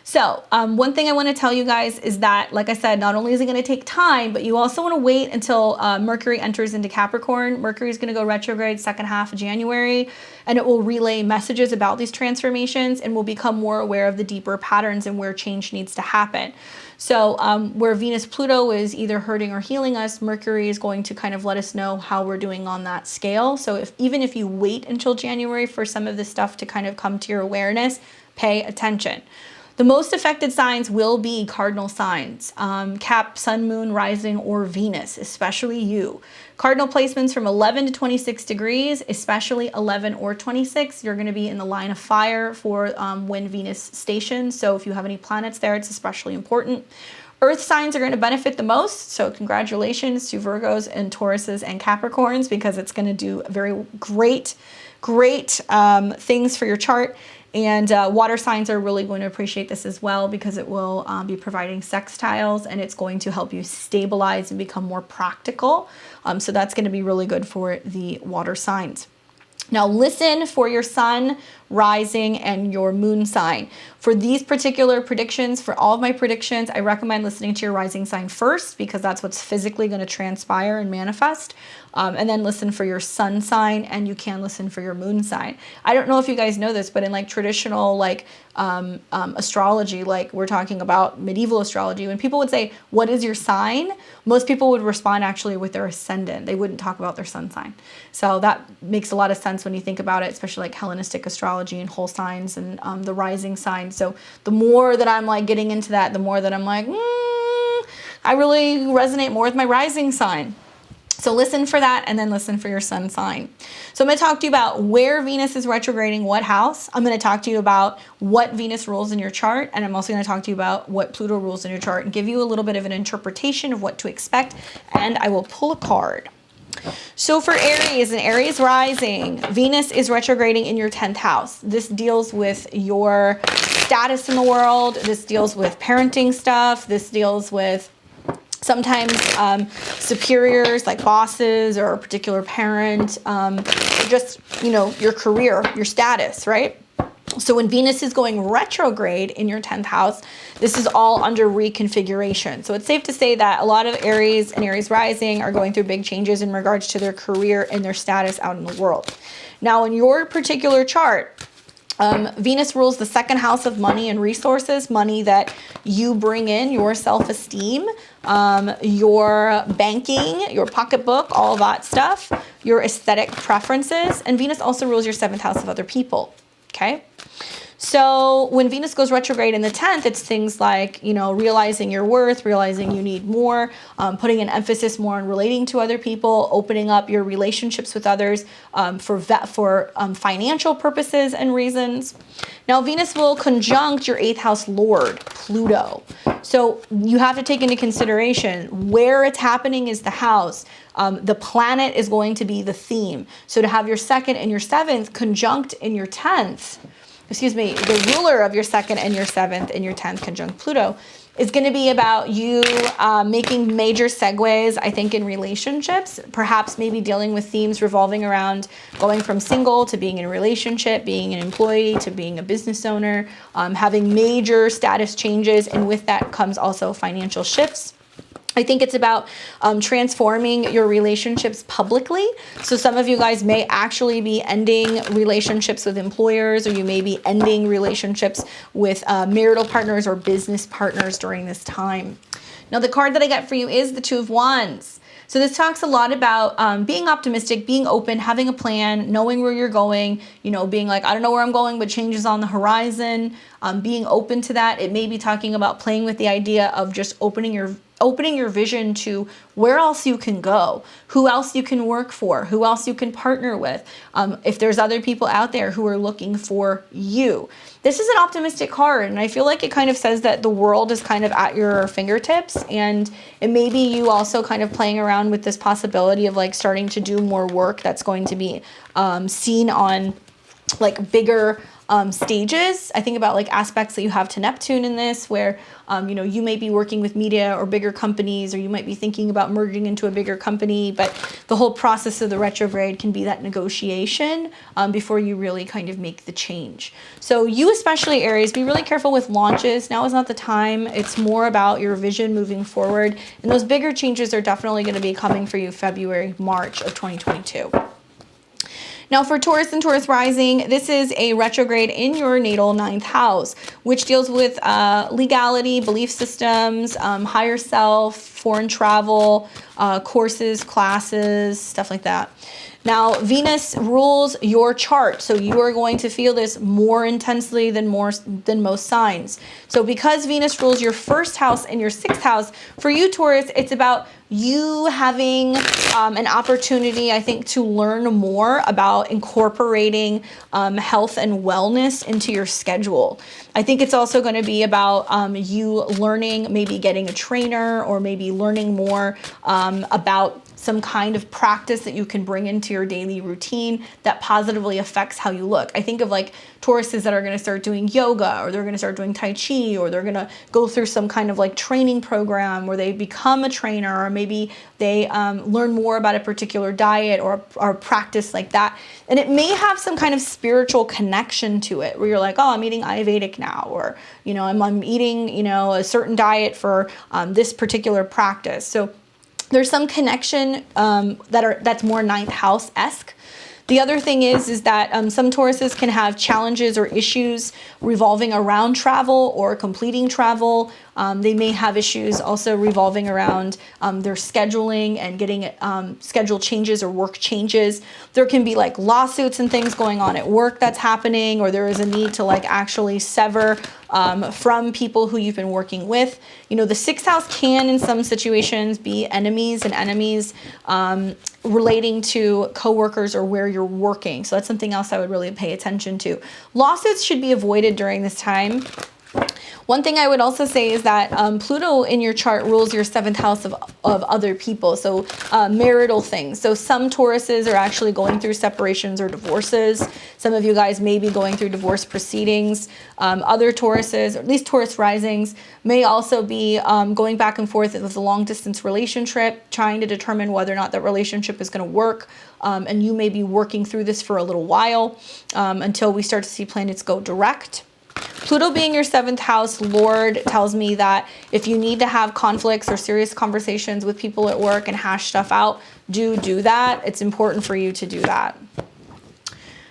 So one thing I want to tell you guys is that, like I said, not only is it going to take time, but you also want to wait until Mercury enters into Capricorn. Mercury is going to go retrograde second half of January, and it will relay messages about these transformations, and we'll become more aware of the deeper patterns and where change needs to happen. So where Venus-Pluto is either hurting or healing us, Mercury is going to kind of let us know how we're doing on that scale. So even if you wait until January for some of this stuff to kind of come to your awareness, pay attention. The most affected signs will be cardinal signs, Cap, Sun, Moon, Rising, or Venus, especially you. Cardinal placements from 11 to 26 degrees, especially 11 or 26, you're going to be in the line of fire for when Venus stations. So if you have any planets there, it's especially important. Earth signs are going to benefit the most. So congratulations to Virgos and Tauruses and Capricorns, because it's going to do very great things for your chart. And water signs are really going to appreciate this as well, because it will be providing sextiles, and it's going to help you stabilize and become more practical. So that's going to be really good for the water signs. Now listen for your sun, rising, and your moon sign. For these particular predictions, for all of my predictions, I recommend listening to your rising sign first, because that's what's physically going to transpire and manifest. And then listen for your sun sign, and you can listen for your moon sign. I don't know if you guys know this, but in like traditional astrology, like we're talking about medieval astrology, when people would say, what is your sign? Most people would respond actually with their ascendant. They wouldn't talk about their sun sign. So that makes a lot of sense when you think about it, especially like Hellenistic astrology and whole signs and the rising sign. So the more that I'm like getting into that, the more that I'm like, I really resonate more with my rising sign. So listen for that, and then listen for your sun sign. So I'm going to talk to you about where Venus is retrograding, what house. I'm going to talk to you about what Venus rules in your chart, and I'm also going to talk to you about what Pluto rules in your chart and give you a little bit of an interpretation of what to expect, and I will pull a card. So for Aries and Aries rising, Venus is retrograding in your 10th house. This deals with your status in the world. This deals with parenting stuff. This deals with sometimes superiors like bosses or a particular parent, or just, your career, your status, right? So when Venus is going retrograde in your 10th house, this is all under reconfiguration. So it's safe to say that a lot of Aries and Aries rising are going through big changes in regards to their career and their status out in the world. Now, in your particular chart, Venus rules the second house of money and resources, money that you bring in, your self-esteem, your banking, your pocketbook, all that stuff, your aesthetic preferences. And Venus also rules your 7th house of other people. Okay. So when Venus goes retrograde in the 10th, it's things like, you know, realizing your worth, realizing you need more, putting an emphasis more on relating to other people, opening up your relationships with others for financial purposes and reasons. Now, Venus will conjunct your 8th house lord, Pluto. So you have to take into consideration where it's happening is the house. The planet is going to be the theme. So to have your 2nd and your 7th conjunct in your 10th, the ruler of your 2nd and your 7th and your 10th conjunct Pluto is going to be about you making major segues, I think, in relationships, perhaps maybe dealing with themes revolving around going from single to being in a relationship, being an employee to being a business owner, having major status changes, and with that comes also financial shifts. I think it's about transforming your relationships publicly. So some of you guys may actually be ending relationships with employers, or you may be ending relationships with marital partners or business partners during this time. Now, the card that I get for you is the Two of Wands. So this talks a lot about being optimistic, being open, having a plan, knowing where you're going, you know, being like, I don't know where I'm going, but change is on the horizon, being open to that. It may be talking about playing with the idea of just opening your vision to where else you can go, who else you can work for, who else you can partner with, if there's other people out there who are looking for you. This is an optimistic card, and I feel like it kind of says that the world is kind of at your fingertips, and it may be you also kind of playing around with this possibility of like starting to do more work that's going to be seen on like bigger stages. I think about like aspects that you have to Neptune in this, where you know, you may be working with media or bigger companies, or you might be thinking about merging into a bigger company, but the whole process of the retrograde can be that negotiation before you really kind of make the change. So you, especially Aries, be really careful with launches. Now is not the time. It's more about your vision moving forward, and those bigger changes are definitely going to be coming for you February, March of 2022. Now for Taurus and Taurus rising, this is a retrograde in your natal 9th house, which deals with legality, belief systems, higher self, foreign travel, courses, classes, stuff like that. Now, Venus rules your chart, so you are going to feel this more intensely than most signs. So because Venus rules your 1st house and your 6th house, for you, Taurus, it's about you having an opportunity, I think, to learn more about incorporating health and wellness into your schedule. I think it's also going to be about you learning, maybe getting a trainer, or maybe learning more about some kind of practice that you can bring into your daily routine that positively affects how you look. I think of like Tauruses that are going to start doing yoga, or they're going to start doing Tai Chi, or they're going to go through some kind of like training program where they become a trainer, or maybe they learn more about a particular diet or practice like that. And it may have some kind of spiritual connection to it, where you're like, oh, I'm eating Ayurvedic now, or, you know, I'm eating, you know, a certain diet for this particular practice. So there's some connection that's more 9th house-esque. The other thing is that some Tauruses can have challenges or issues revolving around travel or completing travel. They may have issues also revolving around their scheduling and getting schedule changes or work changes. There can be like lawsuits and things going on at work that's happening, or there is a need to like actually sever from people who you've been working with. You know, the 6th house can in some situations be enemies relating to coworkers or where you're working. So that's something else I would really pay attention to. Lawsuits should be avoided during this time. One thing I would also say is that Pluto in your chart rules your 7th house of other people. So marital things. So some Tauruses are actually going through separations or divorces. Some of you guys may be going through divorce proceedings. Other Tauruses, or at least Taurus risings, may also be going back and forth with a long distance relationship, trying to determine whether or not that relationship is going to work. And you may be working through this for a little while until we start to see planets go direct. Pluto being your 7th house lord tells me that if you need to have conflicts or serious conversations with people at work and hash stuff out, do that. It's important for you to do that.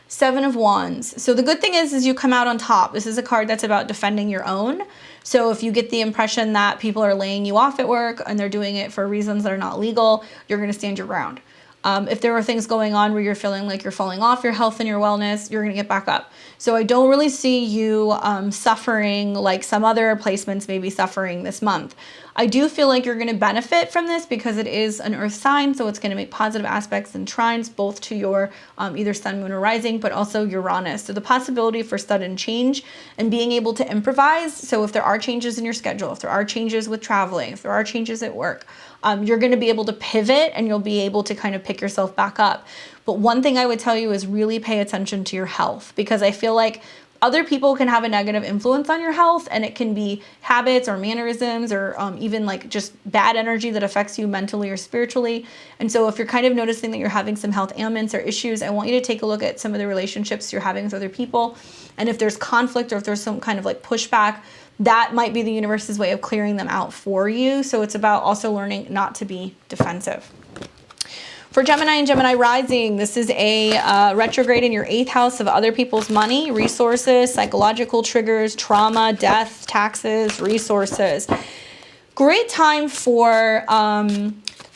7 of Wands. So the good thing is you come out on top. This is a card that's about defending your own. So if you get the impression that people are laying you off at work and they're doing it for reasons that are not legal, you're going to stand your ground. If there are things going on where you're feeling like you're falling off your health and your wellness, you're going to get back up. So I don't really see you suffering like some other placements may be suffering this month. I do feel like you're going to benefit from this because it is an earth sign. So it's going to make positive aspects and trines both to your either sun, moon, or rising, but also Uranus. So the possibility for sudden change and being able to improvise. So if there are changes in your schedule, if there are changes with traveling, if there are changes at work, you're going to be able to pivot and you'll be able to kind of pick yourself back up. But one thing I would tell you is really pay attention to your health, because I feel like other people can have a negative influence on your health, and it can be habits or mannerisms or even like just bad energy that affects you mentally or spiritually. And so if you're kind of noticing that you're having some health ailments or issues, I want you to take a look at some of the relationships you're having with other people. And if there's conflict or if there's some kind of like pushback, that might be the universe's way of clearing them out for you. So it's about also learning not to be defensive. For Gemini and Gemini rising, this is a retrograde in your 8th house of other people's money, resources, psychological triggers, trauma, death, taxes, resources. Great time for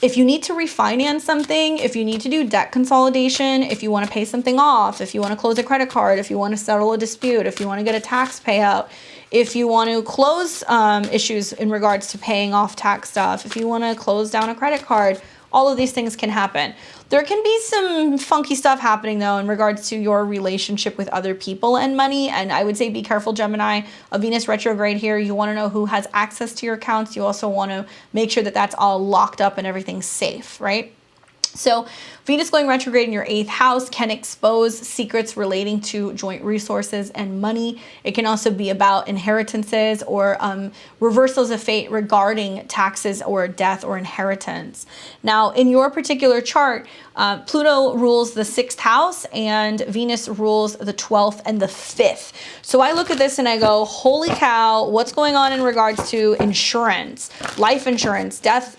if you need to refinance something, if you need to do debt consolidation, if you want to pay something off, if you want to close a credit card, if you want to settle a dispute, if you want to get a tax payout, if you want to close issues in regards to paying off tax stuff, if you want to close down a credit card, all of these things can happen. There can be some funky stuff happening though in regards to your relationship with other people and money. And I would say be careful, Gemini. A Venus retrograde here. You want to know who has access to your accounts. You also want to make sure that that's all locked up and everything's safe, right? So Venus going retrograde in your 8th house can expose secrets relating to joint resources and money. It can also be about inheritances or reversals of fate regarding taxes or death or inheritance. Now, in your particular chart, Pluto rules the 6th house and Venus rules the 12th and the 5th. So I look at this and I go, holy cow, what's going on in regards to insurance, life insurance, death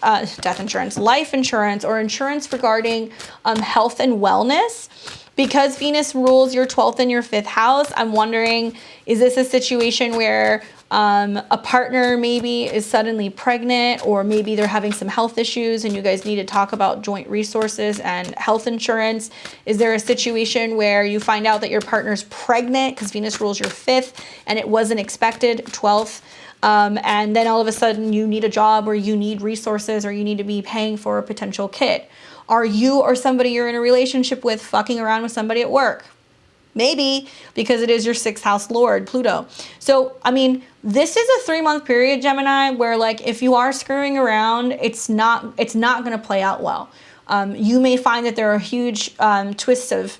insurance, life insurance, or insurance regarding health and wellness? Because Venus rules your 12th and your 5th house, I'm wondering, is this a situation where a partner maybe is suddenly pregnant, or maybe they're having some health issues and you guys need to talk about joint resources and health insurance? Is there a situation where you find out that your partner's pregnant because Venus rules your 5th and it wasn't expected, 12th? And then all of a sudden you need a job or you need resources or you need to be paying for a potential kid. Are you or somebody you're in a relationship with fucking around with somebody at work? Maybe, because it is your 6th house lord, Pluto. So, I mean, this is a 3-month period, Gemini, where like if you are screwing around, it's not going to play out well. You may find that there are huge twists of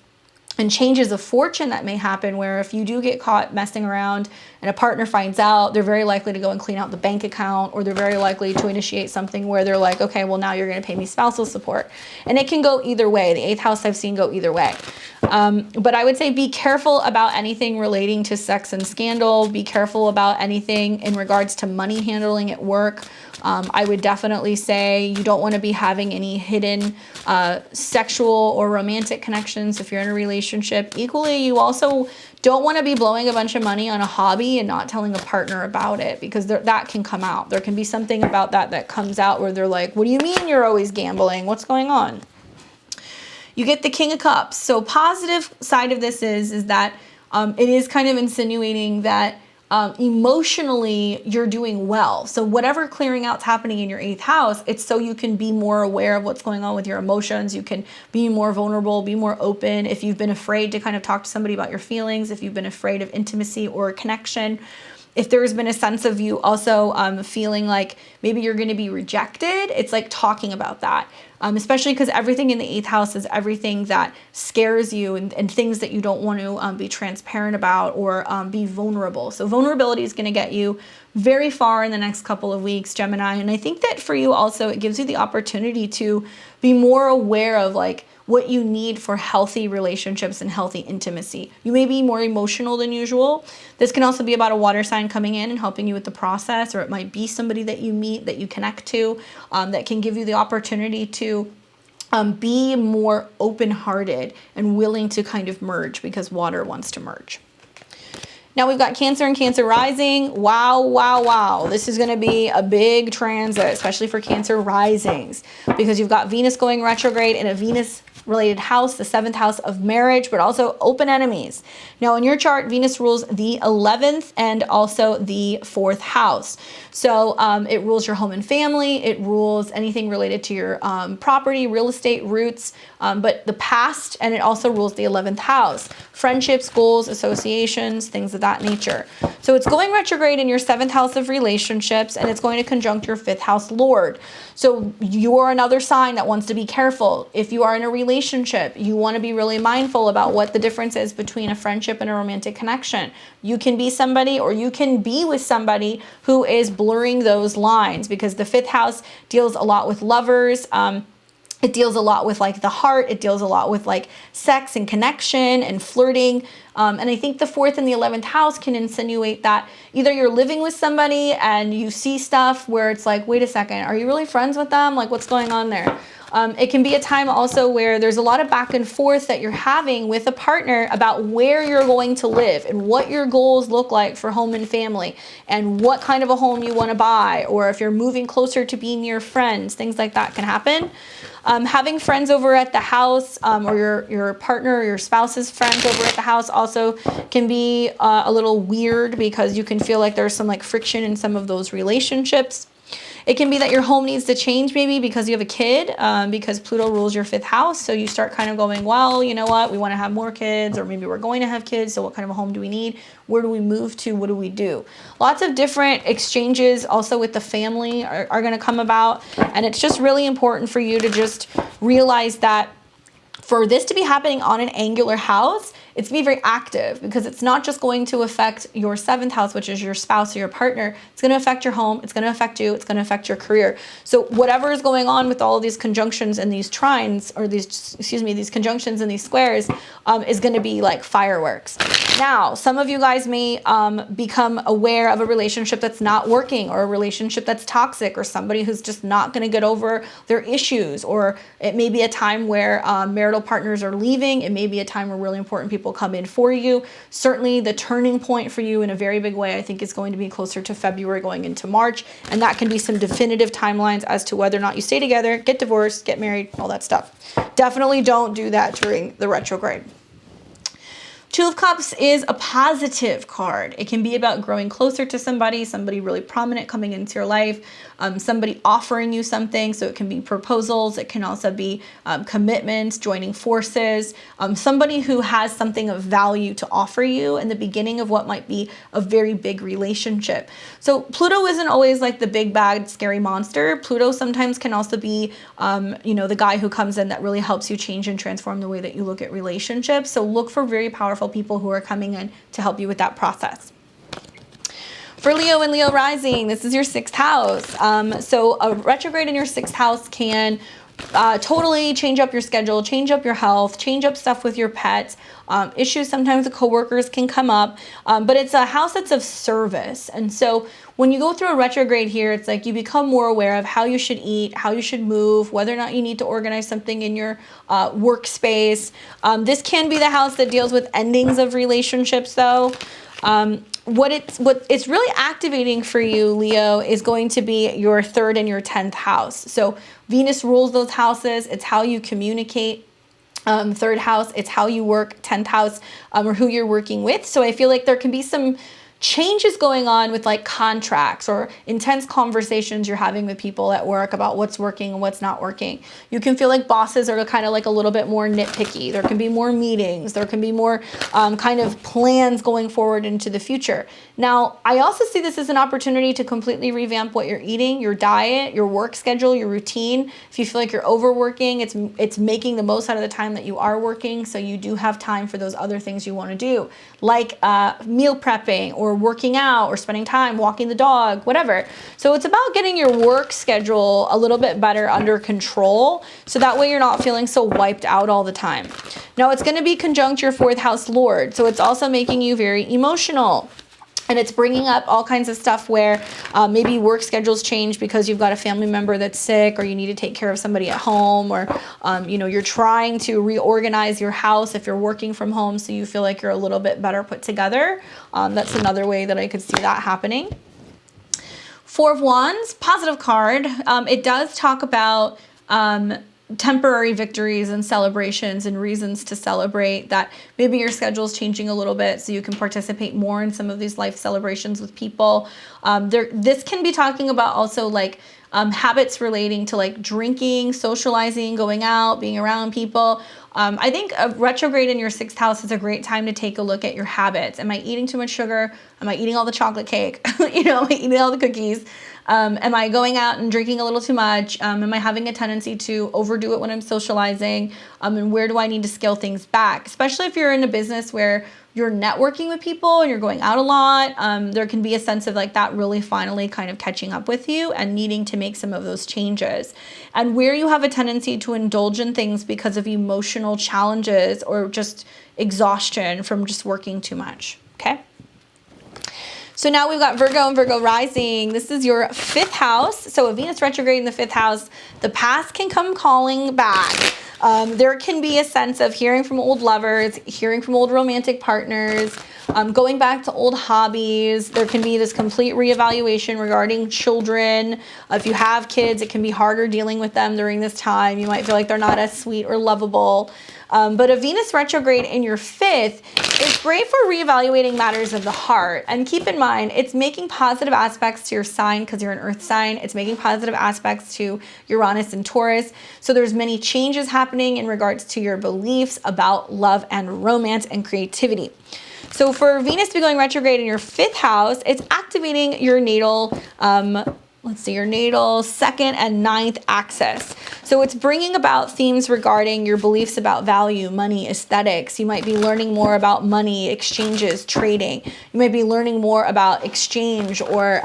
and changes of fortune that may happen where if you do get caught messing around and a partner finds out, they're very likely to go and clean out the bank account, or they're very likely to initiate something where they're like, okay, well now you're going to pay me spousal support. And it can go either way. The 8th house I've seen go either way. But I would say be careful about anything relating to sex and scandal. Be careful about anything in regards to money handling at work. I would definitely say you don't want to be having any hidden sexual or romantic connections if you're in a relationship. Equally, you also don't want to be blowing a bunch of money on a hobby and not telling a partner about it, because that can come out. There can be something about that comes out where they're like, what do you mean you're always gambling? What's going on? You get the King of Cups. So positive side of this is that it is kind of insinuating that emotionally you're doing well. So whatever clearing out's happening in your 8th house, it's so you can be more aware of what's going on with your emotions. You can be more vulnerable, be more open. If you've been afraid to kind of talk to somebody about your feelings, if you've been afraid of intimacy or connection, if there's been a sense of you also feeling like maybe you're going to be rejected, it's like talking about that. Especially because everything in the 8th house is everything that scares you and things that you don't want to be transparent about or be vulnerable. So vulnerability is going to get you very far in the next couple of weeks, Gemini. And I think that for you also, it gives you the opportunity to be more aware of like what you need for healthy relationships and healthy intimacy. You may be more emotional than usual. This can also be about a water sign coming in and helping you with the process, or it might be somebody that you meet, that you connect to, that can give you the opportunity to be more open-hearted and willing to kind of merge, because water wants to merge. Now we've got Cancer and Cancer rising. Wow, wow, wow. This is going to be a big transit, especially for Cancer risings, because you've got Venus going retrograde in a Venus related house, the 7th house of marriage, but also open enemies. Now in your chart, Venus rules the 11th and also the 4th house. So it rules your home and family. It rules anything related to your property, real estate, roots, but the past, and it also rules the 11th house, friendships, goals, associations, things of that nature. So it's going retrograde in your 7th house of relationships, and it's going to conjunct your 5th house Lord. So you're another sign that wants to be careful. If you are in a relationship, you want to be really mindful about what the difference is between a friendship and a romantic connection. You can be somebody, or you can be with somebody who is blurring those lines, because the 5th house deals a lot with lovers. It deals a lot with like the heart. It deals a lot with like sex and connection and flirting. And I think the 4th and the 11th house can insinuate that either you're living with somebody and you see stuff where it's like, wait a second, are you really friends with them? Like, what's going on there? It can be a time also where there's a lot of back and forth that you're having with a partner about where you're going to live and what your goals look like for home and family, and what kind of a home you want to buy, or if you're moving closer to being near friends. Things like that can happen. Having friends over at the house, or your partner or your spouse's friends over at the house also can be a little weird, because you can feel like there's some like friction in some of those relationships. It can be that your home needs to change, maybe because you have a kid, because Pluto rules your 5th house. So you start kind of going, well, you know what, we want to have more kids, or maybe we're going to have kids. So what kind of a home do we need? Where do we move to? What do we do? Lots of different exchanges also with the family are going to come about. And it's just really important for you to just realize that for this to be happening on an angular house, it's to be very active, because it's not just going to affect your 7th house, which is your spouse or your partner. It's going to affect your home. It's going to affect you. It's going to affect your career. So whatever is going on with all of these conjunctions and these trines, or these conjunctions and these squares, is going to be like fireworks. Now, some of you guys may become aware of a relationship that's not working, or a relationship that's toxic, or somebody who's just not going to get over their issues. Or it may be a time where marital partners are leaving. It may be a time where really important people come in for you. Certainly the turning point for you in a very big way, I think, is going to be closer to February going into March. And that can be some definitive timelines as to whether or not you stay together, get divorced, get married, all that stuff. Definitely don't do that during the retrograde. Two of Cups is a positive card. It can be about growing closer to somebody really prominent coming into your life, somebody offering you something. So it can be proposals. It can also be commitments, joining forces, somebody who has something of value to offer you in the beginning of what might be a very big relationship. So Pluto isn't always like the big bad scary monster. Pluto sometimes can also be, the guy who comes in that really helps you change and transform the way that you look at relationships. So look for very powerful people who are coming in to help you with that process. For Leo and Leo rising, this is your 6th house. So a retrograde in your 6th house can totally change up your schedule, change up your health, change up stuff with your pets. Issues sometimes with coworkers can come up, but it's a house that's of service. And so when you go through a retrograde here, it's like you become more aware of how you should eat, how you should move, whether or not you need to organize something in your workspace. This can be the house that deals with endings of relationships, though. What it's really activating for you, Leo, is going to be your 3rd and your 10th house. So Venus rules those houses. It's how you communicate. 3rd house, it's how you work. 10th house, or who you're working with. So I feel like there can be some changes going on with like contracts or intense conversations you're having with people at work about what's working and what's not working. You can feel like bosses are kind of like a little bit more nitpicky. There can be more meetings. There can be more kind of plans going forward into the future. Now, I also see this as an opportunity to completely revamp what you're eating, your diet, your work schedule, your routine. If you feel like you're overworking, it's making the most out of the time that you are working, so you do have time for those other things you want to do, like meal prepping or working out or spending time walking the dog, whatever. So it's about getting your work schedule a little bit better under control, so that way you're not feeling so wiped out all the time. Now, it's going to be conjunct your 4th house lord, so it's also making you very emotional. And it's bringing up all kinds of stuff where maybe work schedules change because you've got a family member that's sick, or you need to take care of somebody at home, or you know, you're trying to reorganize your house if you're working from home, so you feel like you're a little bit better put together. That's another way that I could see that happening. 4 of Wands, positive card. It does talk about temporary victories and celebrations and reasons to celebrate, that maybe your schedule is changing a little bit so you can participate more in some of these life celebrations with people. This can be talking about also like habits relating to like drinking, socializing, going out, being around people. I think a retrograde in your 6th house is a great time to take a look at your habits. Am I eating too much sugar? Am I eating all the chocolate cake? You know, am I eating all the cookies? Am I going out and drinking a little too much? Am I having a tendency to overdo it when I'm socializing? And where do I need to scale things back? Especially if you're in a business where you're networking with people and you're going out a lot, there can be a sense of like that really finally kind of catching up with you and needing to make some of those changes. And where you have a tendency to indulge in things because of emotional challenges or just exhaustion from just working too much, okay? So now we've got Virgo and Virgo rising. This is your 5th house. So a Venus retrograde in the 5th house, the past can come calling back. There can be a sense of hearing from old lovers, hearing from old romantic partners, going back to old hobbies. There can be this complete reevaluation regarding children. If you have kids, it can be harder dealing with them during this time. You might feel like they're not as sweet or lovable. But a Venus retrograde in your 5th is great for reevaluating matters of the heart. And keep in mind, it's making positive aspects to your sign because you're an earth sign. It's making positive aspects to Uranus and Taurus. So there's many changes happening in regards to your beliefs about love and romance and creativity. So for Venus to be going retrograde in your 5th house, it's activating your natal, your natal 2nd and 9th axis. So it's bringing about themes regarding your beliefs about value, money, aesthetics. You might be learning more about money, exchanges, trading. You might be learning more about exchange or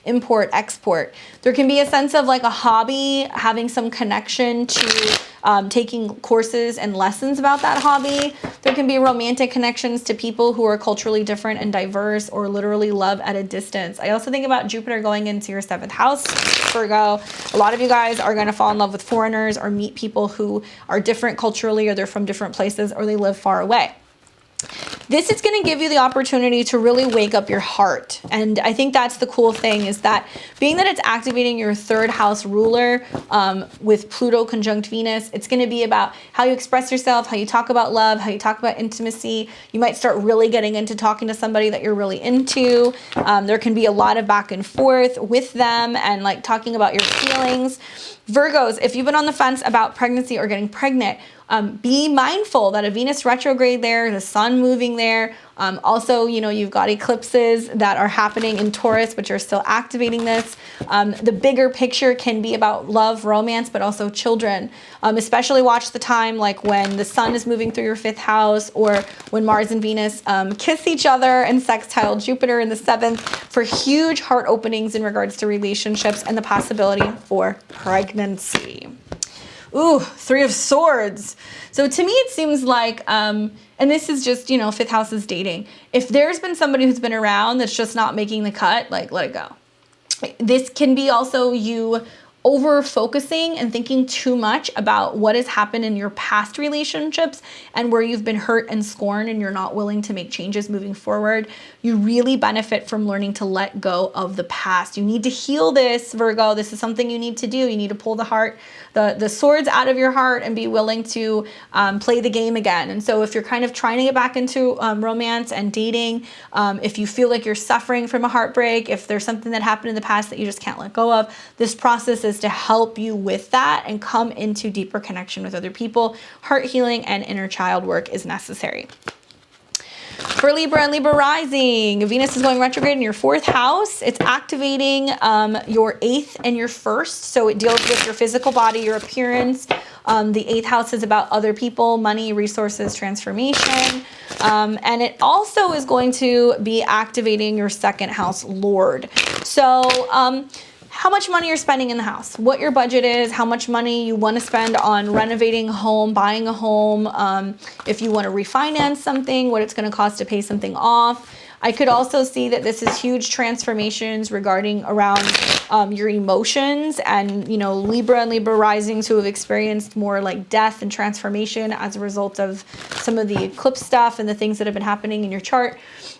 import, export. There can be a sense of like a hobby, having some connection to taking courses and lessons about that hobby. There can be romantic connections to people who are culturally different and diverse, or literally love at a distance. I also think about Jupiter going into your 7th house, Virgo. A lot of you guys are going to fall in love with foreigners or meet people who are different culturally, or they're from different places, or they live far away. This is going to give you the opportunity to really wake up your heart. And I think that's the cool thing, is that being that it's activating your 3rd house ruler with Pluto conjunct Venus, it's going to be about how you express yourself, how you talk about love, how you talk about intimacy. You might start really getting into talking to somebody that you're really into. There can be a lot of back and forth with them and like talking about your feelings. Virgos, if you've been on the fence about pregnancy or getting pregnant, be mindful that a Venus retrograde there, the sun moving there. Also, you know, you've got eclipses that are happening in Taurus, which are still activating this. The bigger picture can be about love, romance, but also children. Especially watch the time like when the sun is moving through your 5th house, or when Mars and Venus kiss each other and sextile Jupiter in the 7th, for huge heart openings in regards to relationships and the possibility for pregnancy. Ooh, 3 of Swords. So to me, it seems like, and this is just, you know, 5th house is dating. If there's been somebody who's been around that's just not making the cut, like let it go. This can be also you over focusing and thinking too much about what has happened in your past relationships and where you've been hurt and scorned and you're not willing to make changes moving forward, you really benefit from learning to let go of the past. You need to heal this, Virgo. This is something you need to do. You need to pull the heart, the swords out of your heart and be willing to play the game again. And so if you're kind of trying to get back into romance and dating, if you feel like you're suffering from a heartbreak, if there's something that happened in the past that you just can't let go of, this process is to help you with that and come into deeper connection with other people. Heart healing and inner child work is necessary. For Libra and Libra rising, Venus is going retrograde in your 4th house. It's activating your 8th and your 1st. So it deals with your physical body, your appearance. The 8th house is about other people, money, resources, transformation. And it also is going to be activating your 2nd house Lord. So how much money you're spending in the house, what your budget is, how much money you want to spend on renovating a home, buying a home, if you want to refinance something, what it's going to cost to pay something off. I could also see that this is huge transformations regarding around your emotions and, you know, Libra and Libra risings who have experienced more like death and transformation as a result of some of the eclipse stuff and the things that have been happening in your chart.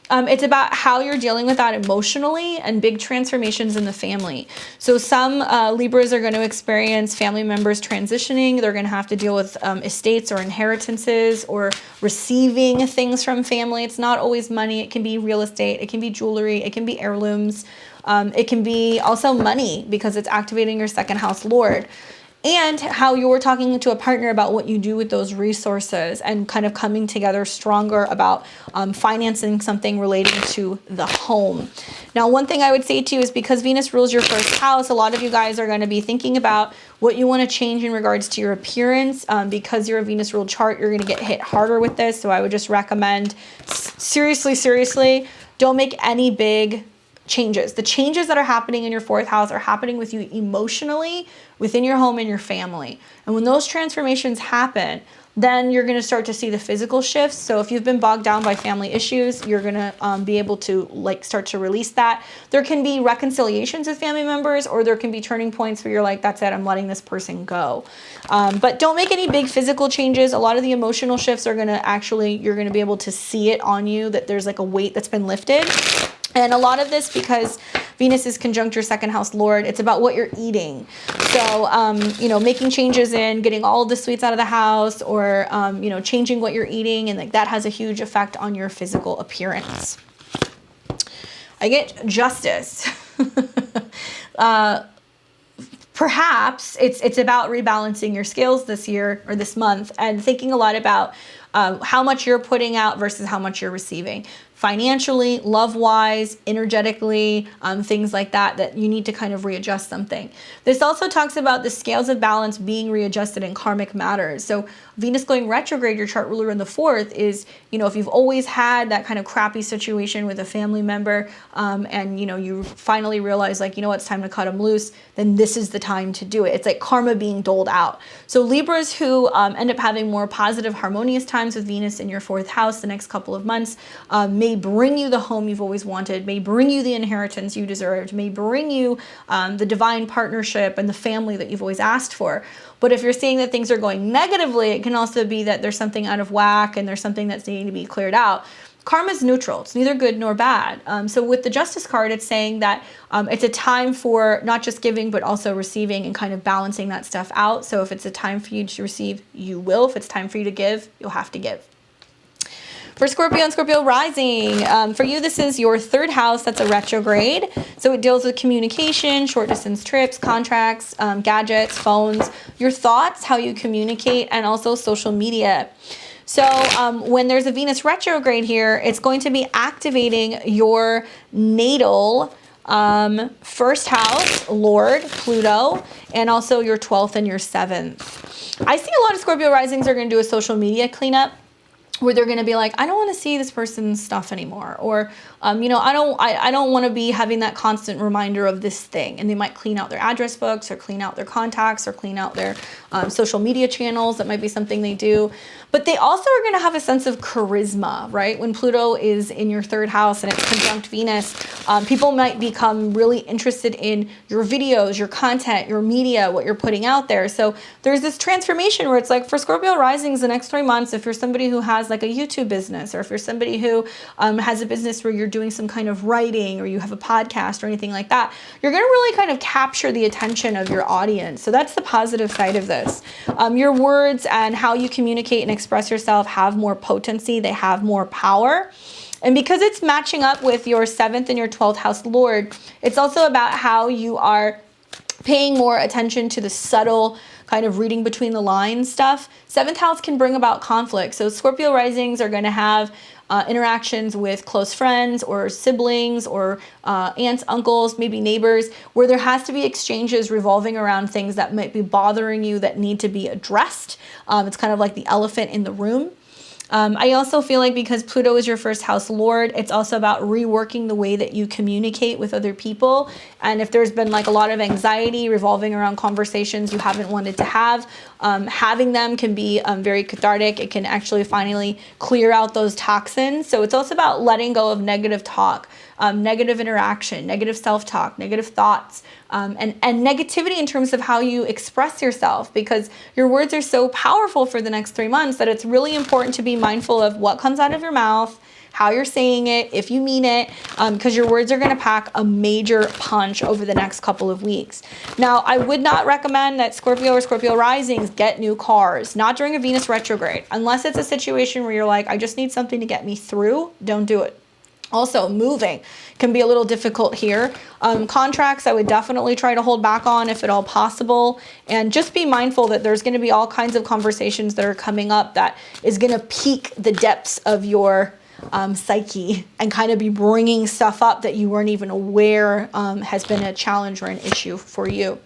It's about how you're dealing with that emotionally and big transformations in the family. So some Libras are going to experience family members transitioning. They're going to have to deal with estates or inheritances or receiving things from family. It's not always money. It can be real estate. It can be jewelry. It can be heirlooms. It can be also money because it's activating your 2nd house Lord. And how you're talking to a partner about what you do with those resources and kind of coming together stronger about financing something relating to the home. Now, one thing I would say to you is because Venus rules your 1st house, a lot of you guys are going to be thinking about what you want to change in regards to your appearance. Because you're a Venus ruled chart, you're going to get hit harder with this. So I would just recommend seriously, don't make any big changes. The changes that are happening in your 4th house are happening with you emotionally within your home and your family. And when those transformations happen, then you're going to start to see the physical shifts. So if you've been bogged down by family issues, you're going to be able to like start to release that. There can be reconciliations with family members, or there can be turning points where you're like, that's it, I'm letting this person go. But don't make any big physical changes. A lot of the emotional shifts are going to actually, you're going to be able to see it on you that there's like a weight that's been lifted. And a lot of this, because Venus is conjunct your 2nd house Lord, it's about what you're eating. So, you know, making changes in getting all the sweets out of the house, or, you know, changing what you're eating. And like that has a huge effect on your physical appearance. I get Justice. Perhaps it's about rebalancing your scales this year or this month and thinking a lot about how much you're putting out versus how much you're receiving. Financially, love-wise, energetically, things like that, that you need to kind of readjust something. This also talks about the scales of balance being readjusted in karmic matters. So Venus going retrograde, your chart ruler in the 4th, is, you know, if you've always had that kind of crappy situation with a family member, and, you know, you finally realize like, you know what, it's time to cut them loose, then this is the time to do it. It's like karma being doled out. So Libras who end up having more positive, harmonious times with Venus in your 4th house the next couple of months, may bring you the home you've always wanted, may bring you the inheritance you deserved, may bring you the divine partnership and the family that you've always asked for. But if you're seeing that things are going negatively, it can also be that there's something out of whack and there's something that's needing to be cleared out. Karma is neutral. It's neither good nor bad. So with the Justice card, it's saying that it's a time for not just giving, but also receiving and kind of balancing that stuff out. So if it's a time for you to receive, you will. If it's time for you to give, you'll have to give. For Scorpio and Scorpio rising, for you, this is your 3rd house. That's a retrograde. So it deals with communication, short distance trips, contracts, gadgets, phones, your thoughts, how you communicate, and also social media. So when there's a Venus retrograde here, it's going to be activating your natal 1st house, Lord, Pluto, and also your 12th and your 7th. I see a lot of Scorpio risings are going to do a social media cleanup. where they're going to be like, I don't want to see this person's stuff anymore. Or, you know, I don't want to be having that constant reminder of this thing. And they might clean out their address books, or clean out their contacts, or clean out their social media channels. That might be something they do. But they also are going to have a sense of charisma, right? When Pluto is in your third house and it's conjunct Venus, people might become really interested in your videos, your content, your media, what you're putting out there. So there's this transformation where it's like, for Scorpio risings the next 3 months, if you're somebody who has like a YouTube business, or if you're somebody who has a business where you're doing some kind of writing, or you have a podcast or anything like that, you're going to really kind of capture the attention of your audience. So that's the positive side of this. Your words and how you communicate and express yourself have more potency. They have more power. And because it's matching up with your 7th and your 12th house Lord, it's also about how you are paying more attention to the subtle kind of reading between the lines stuff. 7th house can bring about conflict. So Scorpio risings are going to have interactions with close friends or siblings or aunts, uncles, maybe neighbors, where there has to be exchanges revolving around things that might be bothering you that need to be addressed. It's kind of like the elephant in the room. I also feel like because Pluto is your first house Lord, it's also about reworking the way that you communicate with other people. And if there's been like a lot of anxiety revolving around conversations you haven't wanted to have, having them can be very cathartic. It can actually finally clear out those toxins. So it's also about letting go of negative talk, negative interaction, negative self-talk, negative thoughts, and negativity in terms of how you express yourself, because your words are so powerful for the next 3 months that it's really important to be mindful of what comes out of your mouth, how you're saying it, if you mean it, because your words are going to pack a major punch over the next couple of weeks. Now, I would not recommend that Scorpio or Scorpio risings get new cars, not during a Venus retrograde, unless it's a situation where you're like, I just need something to get me through. Don't do it. Also, moving can be a little difficult here. Contracts, I would definitely try to hold back on if at all possible. And just be mindful that there's going to be all kinds of conversations that are coming up that is going to pique the depths of your psyche and kind of be bringing stuff up that you weren't even aware has been a challenge or an issue for you.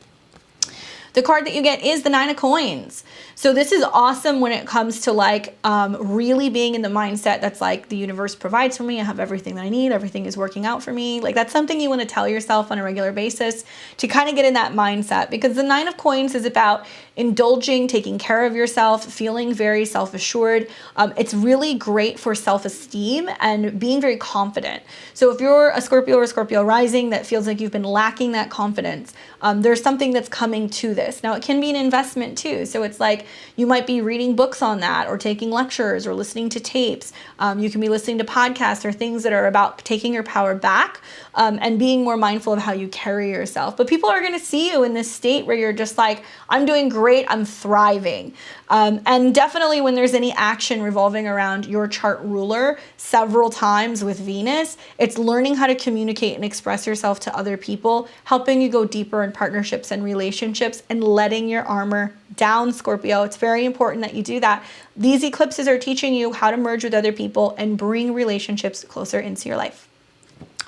The card that you get is the 9 of Coins. So this is awesome when it comes to like really being in the mindset that's like, the universe provides for me. I have everything that I need. Everything is working out for me. Like, that's something you want to tell yourself on a regular basis to kind of get in that mindset, because the 9 of Coins is about indulging, taking care of yourself, feeling very self-assured. It's really great for self-esteem and being very confident. So if you're a Scorpio or Scorpio rising that feels like you've been lacking that confidence, there's something that's coming to this. Now, it can be an investment too. So it's like you might be reading books on that, or taking lectures, or listening to tapes. You can be listening to podcasts or things that are about taking your power back and being more mindful of how you carry yourself. But people are going to see you in this state where you're just like, I'm doing great, I'm thriving. And definitely when there's any action revolving around your chart ruler several times with Venus, it's learning how to communicate and express yourself to other people, helping you go deeper in partnerships and relationships, and letting your armor down, Scorpio. It's very important that you do that. These eclipses are teaching you how to merge with other people and bring relationships closer into your life.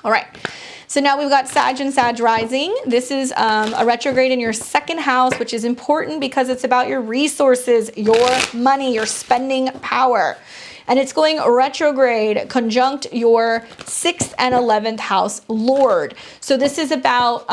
All right. So now we've got Sag and Sag rising. This is a retrograde in your 2nd house, which is important because it's about your resources, your money, your spending power. And it's going retrograde conjunct your 6th and 11th house Lord. So this is about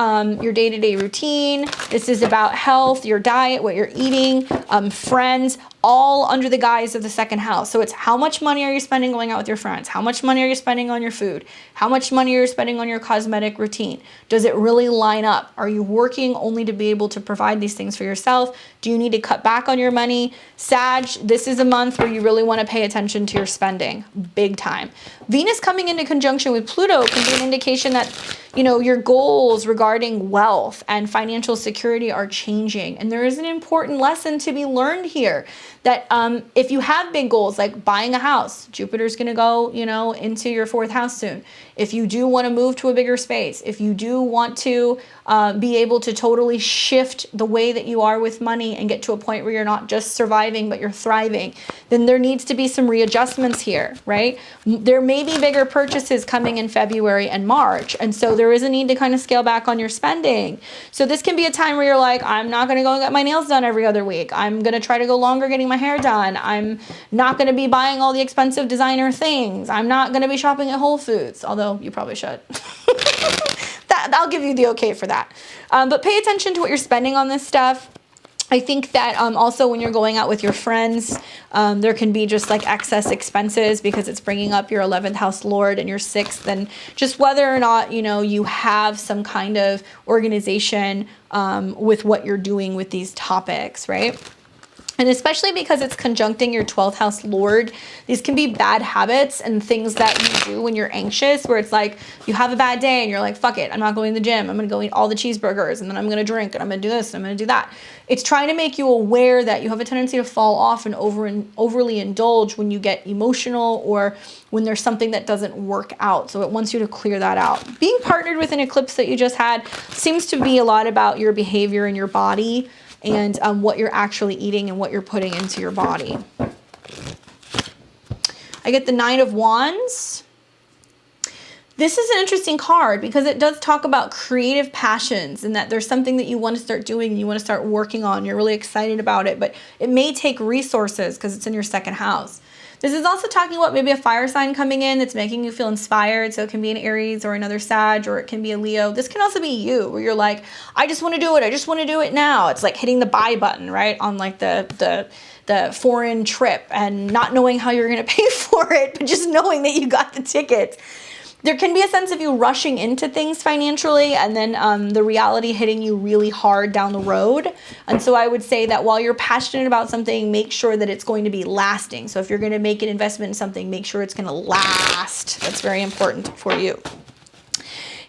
your day-to-day routine. This is about health, your diet, what you're eating, friends, all under the guise of the 2nd house. So it's how much money are you spending going out with your friends? How much money are you spending on your food? How much money are you spending on your cosmetic routine? Does it really line up? Are you working only to be able to provide these things for yourself? Do you need to cut back on your money? Sag, this is a month where you really want to pay attention to your spending, big time. Venus coming into conjunction with Pluto can be an indication that, you know, your goals regarding wealth and financial security are changing. And there is an important lesson to be learned here, that if you have big goals like buying a house, Jupiter's going to go, you know, into your 4th house soon. If you do want to move to a bigger space, if you do want to be able to totally shift the way that you are with money and get to a point where you're not just surviving, but you're thriving, then there needs to be some readjustment adjustments here, right? There may be bigger purchases coming in February and March. And so there is a need to kind of scale back on your spending. So this can be a time where you're like, I'm not going to go and get my nails done every other week. I'm going to try to go longer getting my hair done. I'm not going to be buying all the expensive designer things. I'm not going to be shopping at Whole Foods, although you probably should. I'll give you the okay for that. But pay attention to what you're spending on this stuff. I think that also when you're going out with your friends, there can be just like excess expenses because it's bringing up your 11th house Lord and your 6th, and just whether or not, you know, you have some kind of organization with what you're doing with these topics, right? And especially because it's conjuncting your 12th house Lord, these can be bad habits and things that you do when you're anxious, where it's like you have a bad day and you're like, fuck it, I'm not going to the gym. I'm going to go eat all the cheeseburgers, and then I'm going to drink, and I'm going to do this, and I'm going to do that. It's trying to make you aware that you have a tendency to fall off and overly indulge when you get emotional or when there's something that doesn't work out. So it wants you to clear that out. Being partnered with an eclipse that you just had seems to be a lot about your behavior and your body, and what you're actually eating and what you're putting into your body. I get the 9 of Wands. This is an interesting card because it does talk about creative passions and that there's something that you want to start doing and you want to start working on. You're really excited about it, but it may take resources because it's in your 2nd house. This is also talking about maybe a fire sign coming in that's making you feel inspired. So it can be an Aries or another Sag, or it can be a Leo. This can also be you, where you're like, I just want to do it. I just want to do it now. It's like hitting the buy button, right? On like the foreign trip and not knowing how you're going to pay for it, but just knowing that you got the ticket. There can be a sense of you rushing into things financially and then the reality hitting you really hard down the road. And so I would say that while you're passionate about something, make sure that it's going to be lasting. So if you're going to make an investment in something, make sure it's going to last. That's very important for you.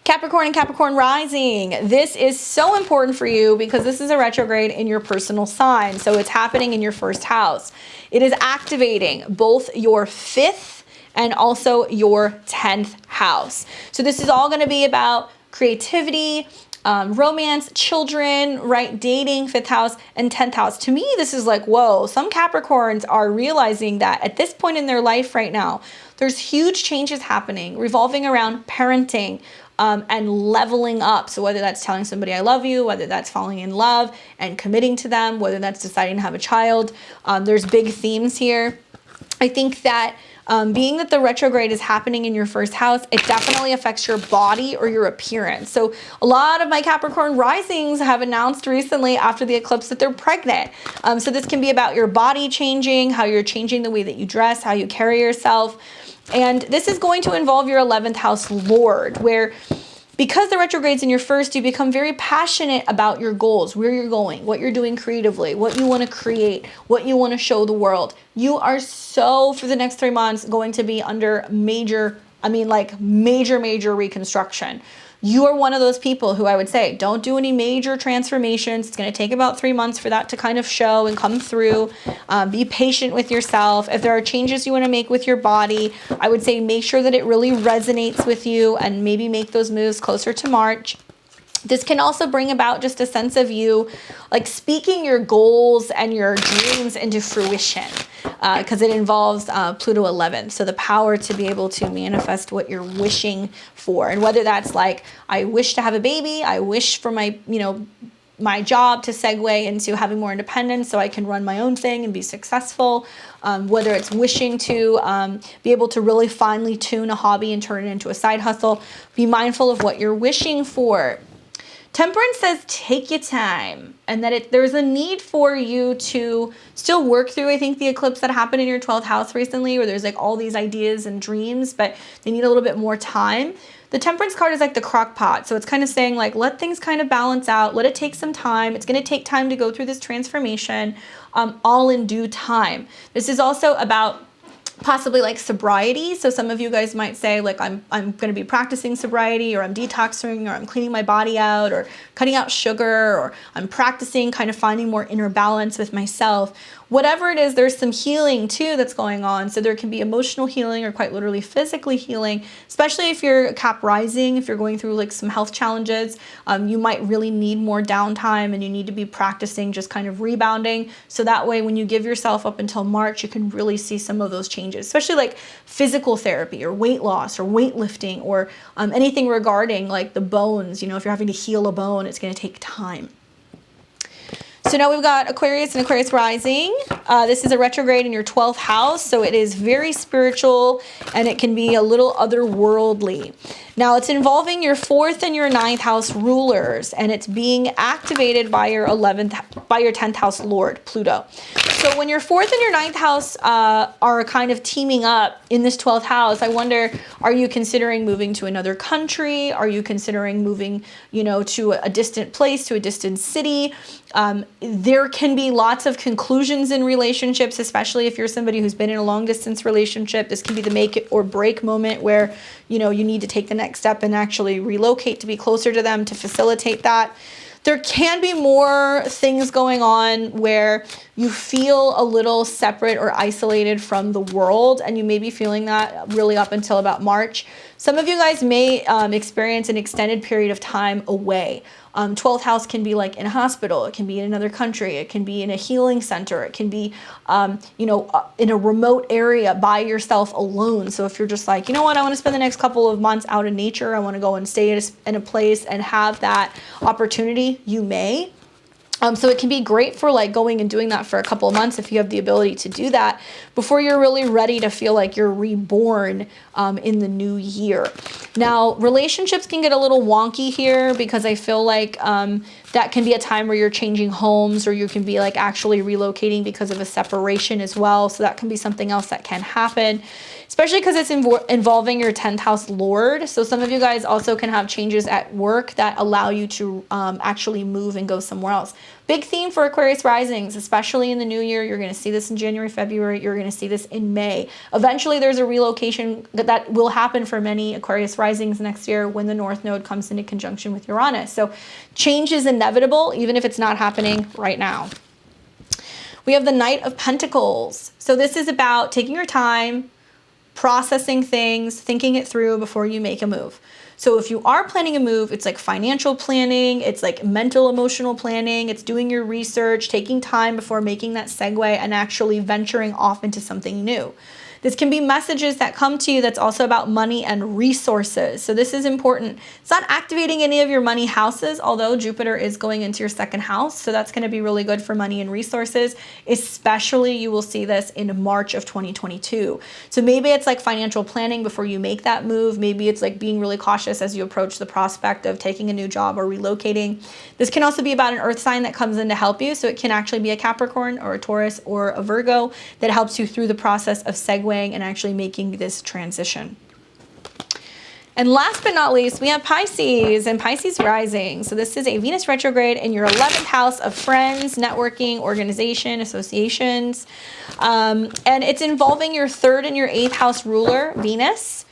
Capricorn and Capricorn rising. This is so important for you because this is a retrograde in your personal sign. So it's happening in your 1st house. It is activating both your 5th and also your 10th house. So this is all going to be about creativity, romance, children, right? Dating, 5th house and 10th house. To me, this is like, whoa, some Capricorns are realizing that at this point in their life right now, there's huge changes happening revolving around parenting and leveling up. So whether that's telling somebody I love you, whether that's falling in love and committing to them, whether that's deciding to have a child, there's big themes here. I think that being that the retrograde is happening in your 1st house, it definitely affects your body or your appearance. So a lot of my Capricorn risings have announced recently after the eclipse that they're pregnant. So this can be about your body changing, how you're changing the way that you dress, how you carry yourself. And this is going to involve your 11th house Lord, where because the retrograde's in your 1st, you become very passionate about your goals, where you're going, what you're doing creatively, what you want to create, what you want to show the world. You are so, for the next 3 months, going to be under major reconstruction. You are one of those people who I would say, don't do any major transformations. It's going to take about 3 months for that to kind of show and come through. Be patient with yourself. If there are changes you want to make with your body, I would say make sure that it really resonates with you and maybe make those moves closer to March. This can also bring about just a sense of you like speaking your goals and your dreams into fruition because it involves Pluto 11th. So the power to be able to manifest what you're wishing for. And whether that's like, I wish to have a baby, I wish for my, my job to segue into having more independence so I can run my own thing and be successful. Whether it's wishing to be able to really finely tune a hobby and turn it into a side hustle. Be mindful of what you're wishing for. Temperance says take your time, and that there's a need for you to still work through, I think, the eclipse that happened in your 12th house recently, where there's like all these ideas and dreams, but they need a little bit more time. The Temperance card is like the crock pot. So it's kind of saying like, let things kind of balance out. Let it take some time. It's going to take time to go through this transformation, all in due time. This is also about possibly like sobriety. So some of you guys might say like, I'm going to be practicing sobriety, or I'm detoxing, or I'm cleaning my body out, or cutting out sugar, or I'm practicing kind of finding more inner balance with myself. whatever it is, there's some healing too that's going on. So there can be emotional healing or quite literally physically healing, especially if you're Cap rising, if you're going through like some health challenges. You might really need more downtime and you need to be practicing just kind of rebounding. So that way, when you give yourself up until March, you can really see some of those changes, especially like physical therapy or weight loss or weightlifting or anything regarding like the bones. You know, if you're having to heal a bone, it's going to take time. So now we've got Aquarius and Aquarius rising. This is a retrograde in your 12th house, so it is very spiritual and it can be a little otherworldly. Now it's involving your 4th and your 9th house rulers, and it's being activated by your 10th house lord, Pluto. So when your 4th and your 9th house are kind of teaming up in this 12th house, I wonder, are you considering moving to another country? Are you considering moving, you know, to a distant place, to a distant city? There can be lots of conclusions in relationships, especially if you're somebody who's been in a long distance relationship. This can be the make it or break moment where, you know, you need to take the next step and actually relocate to be closer to them to facilitate that. There can be more things going on where you feel a little separate or isolated from the world, and you may be feeling that really up until about March. Some of you guys may experience an extended period of time away. 12th house can be like in a hospital. It can be in another country. It can be in a healing center. It can be, you know, in a remote area by yourself alone. So if you're just like, you know what, I want to spend the next couple of months out in nature. I want to go and stay in a place and have that opportunity, you may. So it can be great for like going and doing that for a couple of months if you have the ability to do that before you're really ready to feel like you're reborn in the new year. Now, relationships can get a little wonky here because I feel like that can be a time where you're changing homes, or you can be like actually relocating because of a separation as well. So that can be something else that can happen, especially because it's involving your 10th house lord. So some of you guys also can have changes at work that allow you to actually move and go somewhere else. Big theme for Aquarius risings, especially in the new year. You're going to see this in January, February. You're going to see this in May. Eventually, there's a relocation that will happen for many Aquarius risings next year when the North Node comes into conjunction with Uranus. So change is inevitable, even if it's not happening right now. We have the Knight of Pentacles. So this is about taking your time, processing things, thinking it through before you make a move. So if you are planning a move, it's like financial planning, it's like mental, emotional planning, it's doing your research, taking time before making that segue and actually venturing off into something new. This can be messages that come to you that's also about money and resources. So this is important. It's not activating any of your money houses, although Jupiter is going into your 2nd house. So that's going to be really good for money and resources, especially you will see this in March of 2022. So maybe it's like financial planning before you make that move. Maybe it's like being really cautious as you approach the prospect of taking a new job or relocating. This can also be about an earth sign that comes in to help you. So it can actually be a Capricorn or a Taurus or a Virgo that helps you through the process of segueing and actually making this transition. And last but not least, we have Pisces and Pisces rising. So this is a Venus retrograde in your 11th house of friends, networking, organization, associations. And it's involving your 3rd and your 8th house ruler, Venus.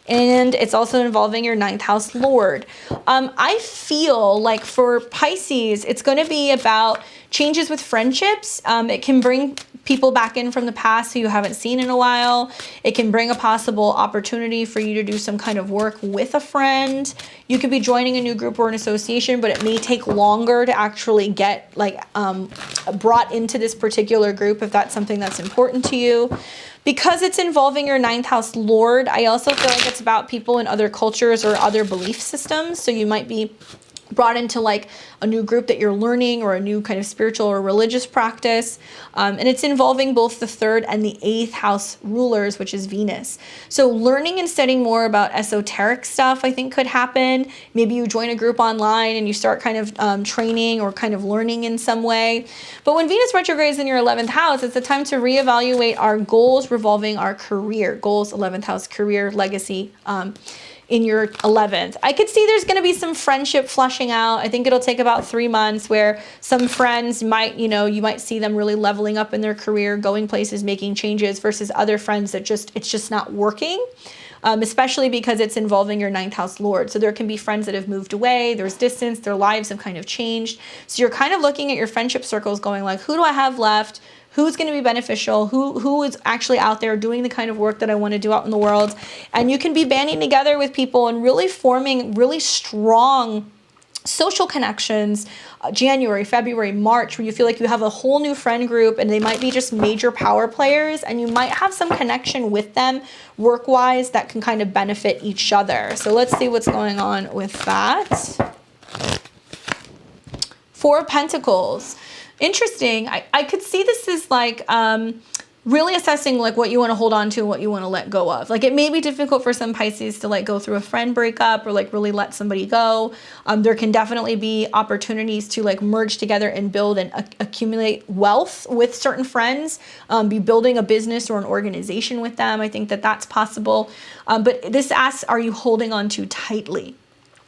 And it's also involving your 9th house lord. I feel like for Pisces, it's going to be about changes with friendships. It can bring people back in from the past who you haven't seen in a while. It can bring a possible opportunity for you to do some kind of work with a friend. You could be joining a new group or an association, but it may take longer to actually get like brought into this particular group if that's something that's important to you. Because it's involving your 9th house lord, I also feel like it's about people in other cultures or other belief systems. So you might be brought into like a new group that you're learning or a new kind of spiritual or religious practice. And it's involving both the 3rd and the 8th house rulers, which is Venus. So learning and studying more about esoteric stuff, I think could happen. Maybe you join a group online and you start kind of training or kind of learning in some way. But when Venus retrogrades in your 11th house, it's a time to reevaluate our goals revolving our career. Goals, 11th house, career, legacy, in your 11th. I could see there's going to be some friendship flushing out. I think it'll take about 3 months where some friends might, you know, you might see them really leveling up in their career, going places, making changes, versus other friends that it's just not working. Especially because it's involving your 9th house lord. So there can be friends that have moved away, there's distance, their lives have kind of changed. So you're kind of looking at your friendship circles going like, who do I have left? who's going to be beneficial, who is actually out there doing the kind of work that I want to do out in the world. And you can be banding together with people and really forming really strong social connections, January, February, March, where you feel like you have a whole new friend group and they might be just major power players and you might have some connection with them work-wise that can kind of benefit each other. So let's see what's going on with that. Four of Pentacles. Interesting. I could see this as like really assessing like what you want to hold on to and what you want to let go of. Like it may be difficult for some Pisces to like go through a friend breakup or like really let somebody go. There can definitely be opportunities to like merge together and build and accumulate wealth with certain friends, be building a business or an organization with them. I think that that's possible. But this asks, are you holding on too tightly?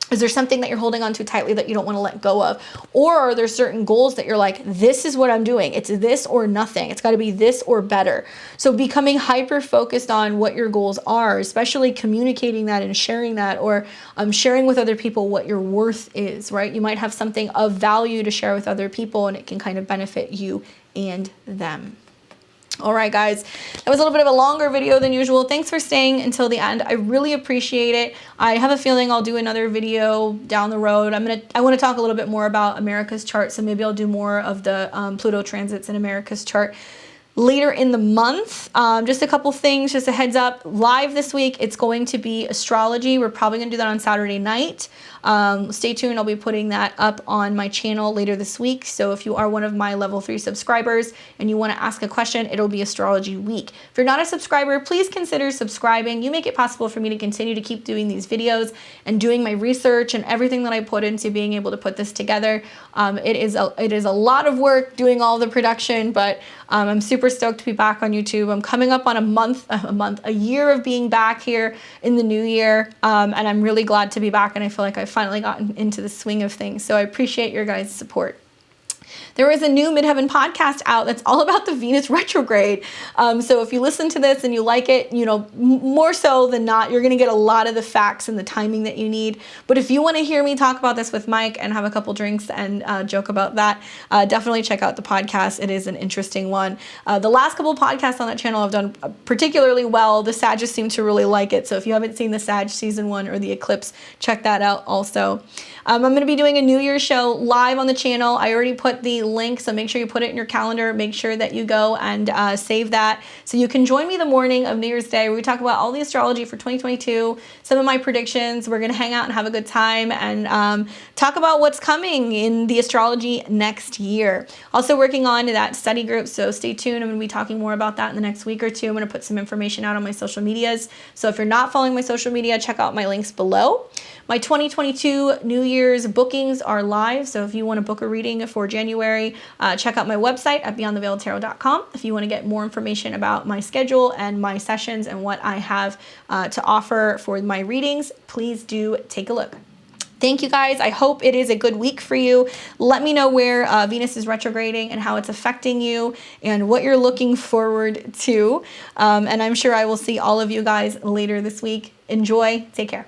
Is there something that you're holding on to tightly that you don't want to let go of? Or are there certain goals that you're like, this is what I'm doing. It's this or nothing. It's got to be this or better. So becoming hyper focused on what your goals are, especially communicating that and sharing that, or sharing with other people what your worth is, right? You might have something of value to share with other people and it can kind of benefit you and them. All right, guys, that was a little bit of a longer video than usual. Thanks for staying until the end. I really appreciate it. I have a feeling I'll do another video down the road. I want to talk a little bit more about America's chart, so maybe I'll do more of the Pluto transits in America's chart later in the month. Just a couple things, just a heads up. Live this week, it's going to be astrology. We're probably going to do that on Saturday night. Stay tuned. I'll be putting that up on my channel later this week. So if you are one of my level 3 subscribers and you want to ask a question, it'll be astrology week. If you're not a subscriber, please consider subscribing. You make it possible for me to continue to keep doing these videos and doing my research and everything that I put into being able to put this together. It is a lot of work doing all the production, but I'm super stoked to be back on YouTube. I'm coming up on a year of being back here in the new year. And I'm really glad to be back. And I feel like I've finally gotten into the swing of things. So I appreciate your guys' support. There is a new Midheaven podcast out that's all about the Venus retrograde. So if you listen to this and you like it, you know, more so than not, you're going to get a lot of the facts and the timing that you need. But if you want to hear me talk about this with Mike and have a couple drinks and joke about that, definitely check out the podcast. It is an interesting one. The last couple podcasts on that channel have done particularly well. The Sag just seem to really like it. So if you haven't seen the Sag season 1 or the eclipse, check that out also. I'm going to be doing a New Year's show live on the channel. I already put the link, so make sure you put it in your calendar. Make sure that you go and save that so you can join me the morning of New Year's Day where we talk about all the astrology for 2022, some of my predictions. We're going to hang out and have a good time and talk about what's coming in the astrology next year. Also working on that study group, so stay tuned. I'm going to be talking more about that in the next week or two. I'm going to put some information out on my social medias. So if you're not following my social media, check out my links below. My 2022 New Year's bookings are live, so if you want to book a reading for January, check out my website at beyondtheveiledtarot.com. If you want to get more information about my schedule and my sessions and what I have to offer for my readings, please do take a look. Thank you guys. I hope it is a good week for you. Let me know where Venus is retrograding and how it's affecting you and what you're looking forward to. And I'm sure I will see all of you guys later this week. Enjoy. Take care.